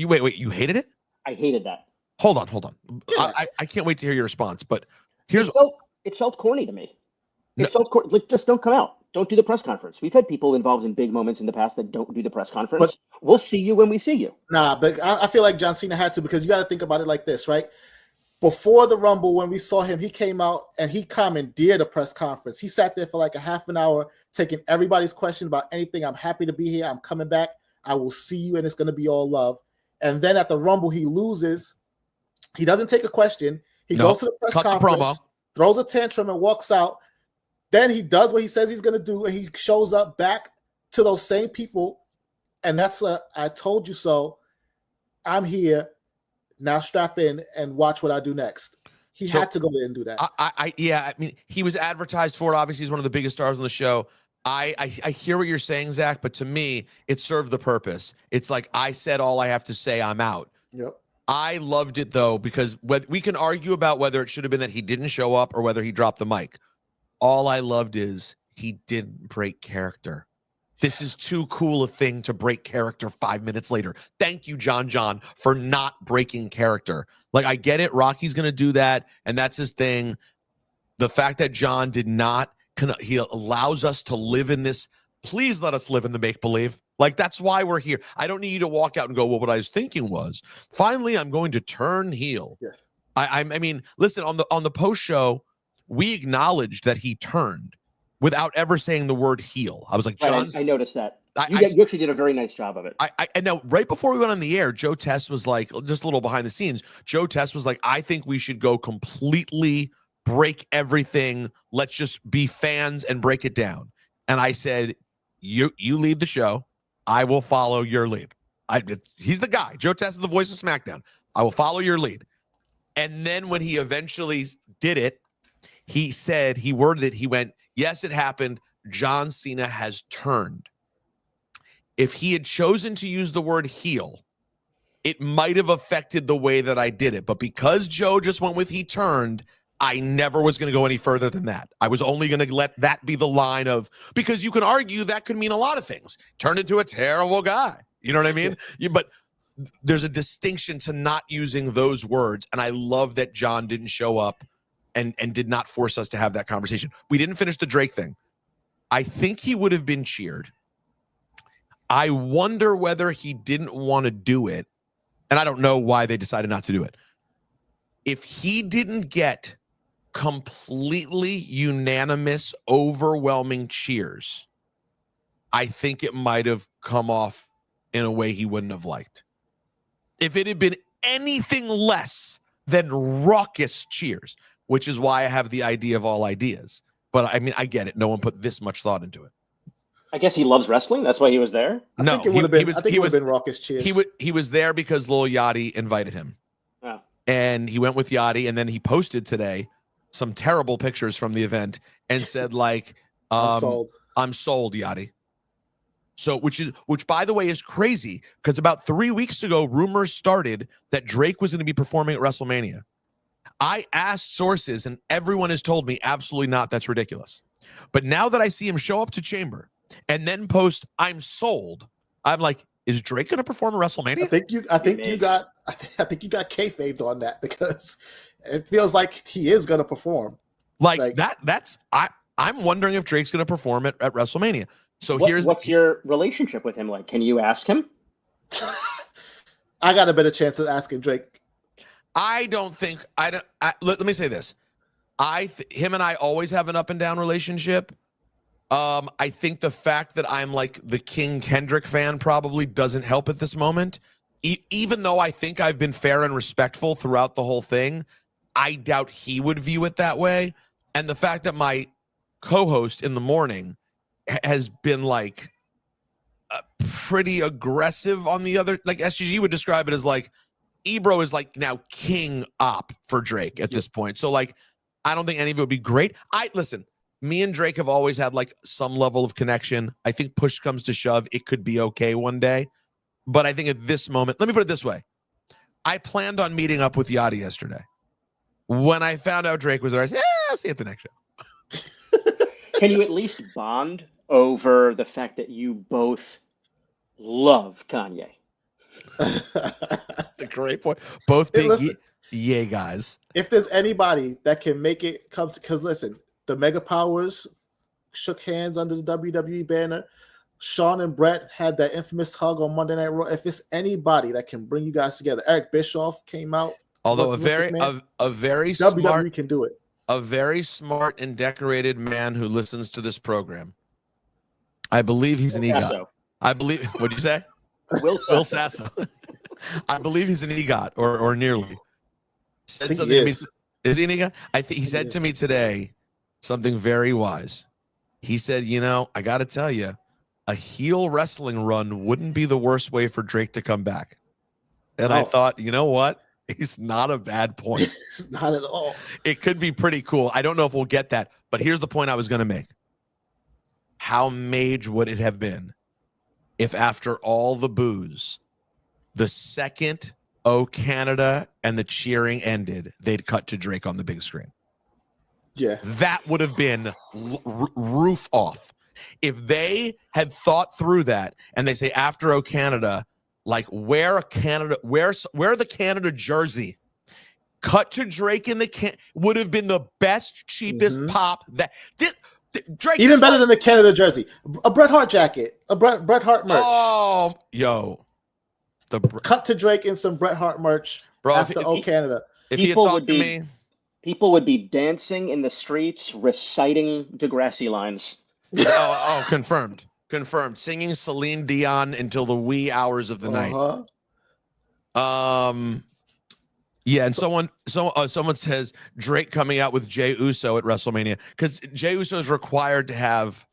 Wait, you hated it? I hated that. Hold on. Yeah. I can't wait to hear your response. But here's it felt corny to me. It felt corny. Like, just don't come out. Don't do the press conference. We've had people involved in big moments in the past that don't do the press conference. But we'll see you when we see you. Nah, but I feel like John Cena had to, because you got to think about it like this, right? Before the Rumble, when we saw him, he came out and he commandeered a press conference. He sat there for like a half an hour, taking everybody's question about anything. I'm happy to be here. I'm coming back. I will see you, and it's going to be all love. And then at the Rumble, he loses. He doesn't take a question. He goes to the press conference, throws a tantrum, and walks out. Then he does what he says he's going to do, and he shows up back to those same people. And that's I told you so. I'm here. Now strap in and watch what I do next. He had to go there and do that. I mean, he was advertised for it. Obviously, he's one of the biggest stars on the show. I hear what you're saying, Zach, but to me, it served the purpose. It's like, I said all I have to say, I'm out. Yep. I loved it, though, because we can argue about whether it should have been that he didn't show up or whether he dropped the mic. All I loved is he didn't break character. This is too cool a thing to break character 5 minutes later. Thank you, John, for not breaking character. Like, I get it. Rocky's going to do that, and that's his thing. The fact that John did not, he allows us to live in this. Please let us live in the make-believe. Like, that's why we're here. I don't need you to walk out and go, well, what I was thinking was, finally, I'm going to turn heel. Yeah. I mean, listen, on the post show, we acknowledged that he turned without ever saying the word heel. I was like, John. I noticed that. You actually did a very nice job of it. I know. Right before we went on the air, Joe Test was like, just a little behind the scenes. Joe Test was like, I think we should go completely break everything. Let's just be fans and break it down. And I said, you lead the show. I will follow your lead. He's the guy. Joe Test is the voice of SmackDown. I will follow your lead. And then when he eventually did it, he said, he worded it. He went, yes, it happened. John Cena has turned. If he had chosen to use the word heel, it might have affected the way that I did it. But because Joe just went with he turned, I never was going to go any further than that. I was only going to let that be the line of, because you can argue that could mean a lot of things. Turned into a terrible guy. You know what I mean? But there's a distinction to not using those words. And I love that John didn't show up and did not force us to have that conversation. We didn't finish the Drake thing. I think he would have been cheered. I wonder whether he didn't want to do it, and I don't know why they decided not to do it. If he didn't get completely unanimous, overwhelming cheers, I think it might have come off in a way he wouldn't have liked. If it had been anything less than raucous cheers, which is why I have the idea of all ideas. But I mean, I get it. No one put this much thought into it. I guess he loves wrestling. That's why he was there. I think it would have been raucous cheers. He was there because Lil Yachty invited him. Oh. And he went with Yachty, and then he posted today some terrible pictures from the event and said, like, I'm sold, Yachty. So, which by the way is crazy, because about 3 weeks ago, rumors started that Drake was going to be performing at WrestleMania. I asked sources, and everyone has told me absolutely not. That's ridiculous. But now that I see him show up to Chamber and then post, I'm sold, I'm like, is Drake going to perform at WrestleMania? I think you got kayfabed on that, because it feels like he is going to perform. Like that. I'm wondering if Drake's going to perform at WrestleMania. So what's your relationship with him like? Can you ask him? I got a better chance of asking Drake. Let me say this. Him and I always have an up and down relationship. I think the fact that I'm like the King Kendrick fan probably doesn't help at this moment. Even though I think I've been fair and respectful throughout the whole thing, I doubt he would view it that way. And the fact that my co-host in the morning has been like pretty aggressive on the other, like SGG would describe it as like, Ebro is like now king op for Drake at this point. So like, I don't think any of it would be great. Listen, me and Drake have always had like some level of connection. I think push comes to shove, it could be okay one day. But I think at this moment, let me put it this way. I planned on meeting up with Yachty yesterday. When I found out Drake was there, I said, I'll see you at the next show. Can you at least bond over the fact that you both love Kanye? That's a great point. Both big yay guys. If there's anybody that can make it come to, because listen, the Mega Powers shook hands under the WWE banner. Sean and Brett had that infamous hug on Monday Night Raw. If it's anybody that can bring you guys together, Eric Bischoff came out. Although a very WWE smart, can do it. A very smart and decorated man who listens to this program. I believe he's an EGOT. I believe. What'd you say? Will Sasso. I believe he's an EGOT or nearly. Said something to me. Is he an EGOT? I think he said to me today something very wise. He said, I got to tell you, a heel wrestling run wouldn't be the worst way for Drake to come back. And I thought, you know what? He's not a bad point. It's not at all. It could be pretty cool. I don't know if we'll get that, but here's the point I was going to make. How mage would it have been if after all the boos, the second Canada and the cheering ended, they'd cut to Drake on the big screen? Yeah. That would have been roof off. If they had thought through that and they say after Canada, like wear the Canada jersey, cut to Drake in the would have been the best, cheapest pop that Drake even better than the Canada jersey, a Bret Hart jacket, a Bret Hart merch. Oh, yo, cut to Drake in some Bret Hart merch, bro. After Canada, if he had talked to me, people would be dancing in the streets, reciting Degrassi lines. Confirmed. confirmed. Singing Celine Dion until the wee hours of the night. Yeah, and someone says Drake coming out with Jey Uso at WrestleMania because Jey Uso is required to have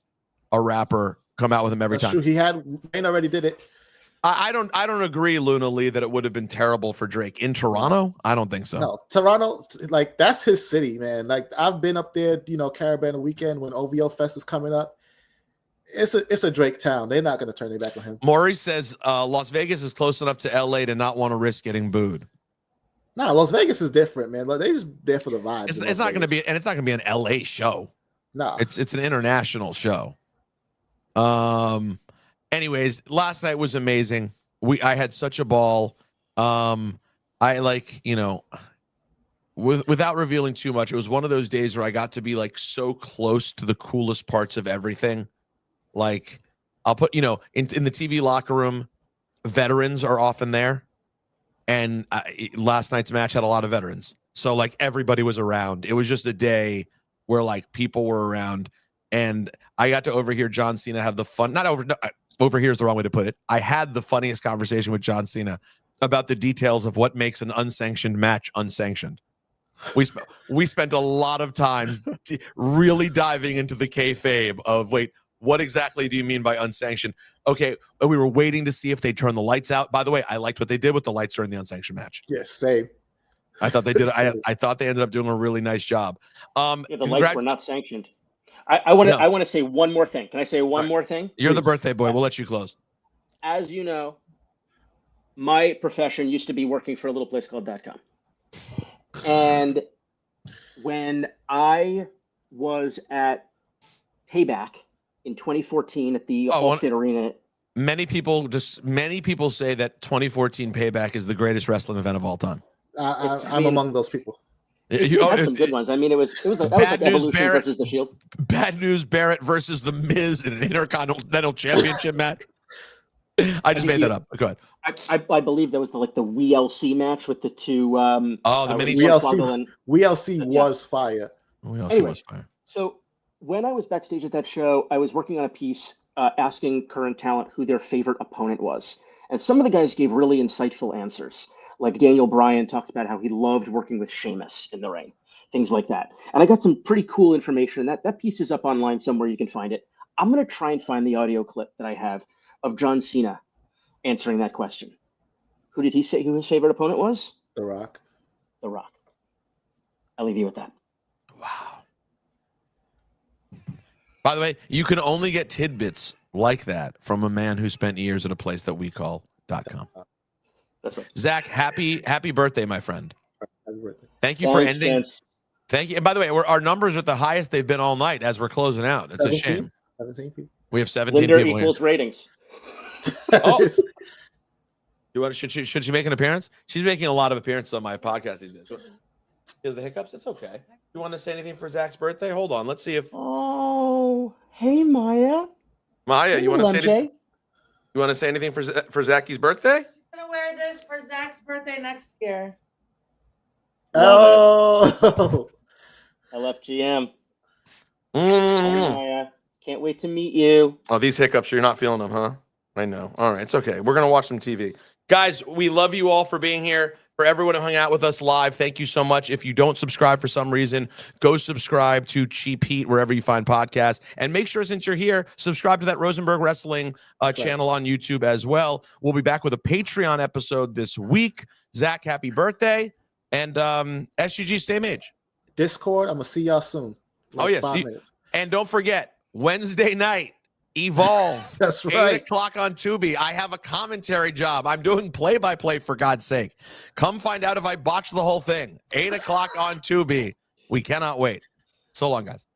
a rapper come out with him every time. True. Wayne already did it. I don't agree, Luna Lee, that it would have been terrible for Drake in Toronto. I don't think so. No, Toronto, like that's his city, man. Like I've been up there, Caravan weekend when OVO Fest is coming up. It's a Drake town. They're not going to turn their back on him. Maury says Las Vegas is close enough to LA to not want to risk getting booed. Nah, Las Vegas is different, man. Like they just there for the vibe. It's not going to be, and it's not going to be an LA show. No, it's an international show. Anyways, last night was amazing. I had such a ball. Without revealing too much, it was one of those days where I got to be like so close to the coolest parts of everything. Like I'll put, in the TV locker room, veterans are often there. And last night's match had a lot of veterans. So like everybody was around. It was just a day where like people were around, and I got to overhear John Cena have the fun, overhear is the wrong way to put it. I had the funniest conversation with John Cena about the details of what makes an unsanctioned match unsanctioned. We spent a lot of time really diving into the kayfabe of, wait, what exactly do you mean by unsanctioned? Okay, we were waiting to see if they turn the lights out. By the way, I liked what they did with the lights during the unsanctioned match. Yes, same. I thought they did. I thought they ended up doing a really nice job. The lights were not sanctioned. I want to say one more thing. Can I say one more thing? You're the birthday boy. We'll let you close. As you know, my profession used to be working for a little place called .com. And when I was at Payback in 2014 at the Allstate Arena. Many people say that 2014 Payback is the greatest wrestling event of all time. I'm among those people. It had some good ones. I mean, it was like Evolution versus The Shield. Bad News Barrett versus The Miz in an Intercontinental Championship match. I just made that up. Go ahead. I believe that was the WLC match with the two. The mini WLC was fire. WLC was fire. So when I was backstage at that show, I was working on a piece asking current talent who their favorite opponent was, and some of the guys gave really insightful answers. Like Daniel Bryan talked about how he loved working with Sheamus in the ring, things like that. And I got some pretty cool information. That piece is up online somewhere. You can find it. I'm going to try and find the audio clip that I have of John Cena answering that question. Who did he say who his favorite opponent was? The Rock. The Rock. I'll leave you with that. Wow. By the way, you can only get tidbits like that from a man who spent years at a place that we call .com. That's right. Zach, happy birthday, my friend. Happy birthday. Thank you for ending. Vince. Thank you. And by the way, our numbers are at the highest they've been all night as we're closing out. It's 17? A shame. 17 people. We have 17 Linder people equals here. Ratings. Should she make an appearance? She's making a lot of appearances on my podcast these days. Is the hiccups? It's okay. You want to say anything for Zach's birthday? Hold on. Let's see if. Oh, hey Maya. Maya, hey, you want to say anything? You want to say anything for Zacky's birthday? I'm gonna wear this for Zach's birthday next year. Oh, LFGM. Hey, Maya. Can't wait to meet you. Oh, these hiccups, you're not feeling them, huh? I know. All right, it's okay. We're going to watch some TV. Guys, we love you all for being here. For everyone who hung out with us live, thank you so much. If you don't subscribe for some reason, go subscribe to Cheap Heat wherever you find podcasts. And make sure, since you're here, subscribe to that Rosenberg Wrestling channel on YouTube as well. We'll be back with a Patreon episode this week. Zach, happy birthday. And SGG, stay mage. Discord, I'm going to see y'all soon. And don't forget, Wednesday night, Evolve. That's right. 8 o'clock on Tubi. I have a commentary job. I'm doing play-by-play, for God's sake. Come find out if I botched the whole thing. 8 o'clock on Tubi. We cannot wait. So long, guys.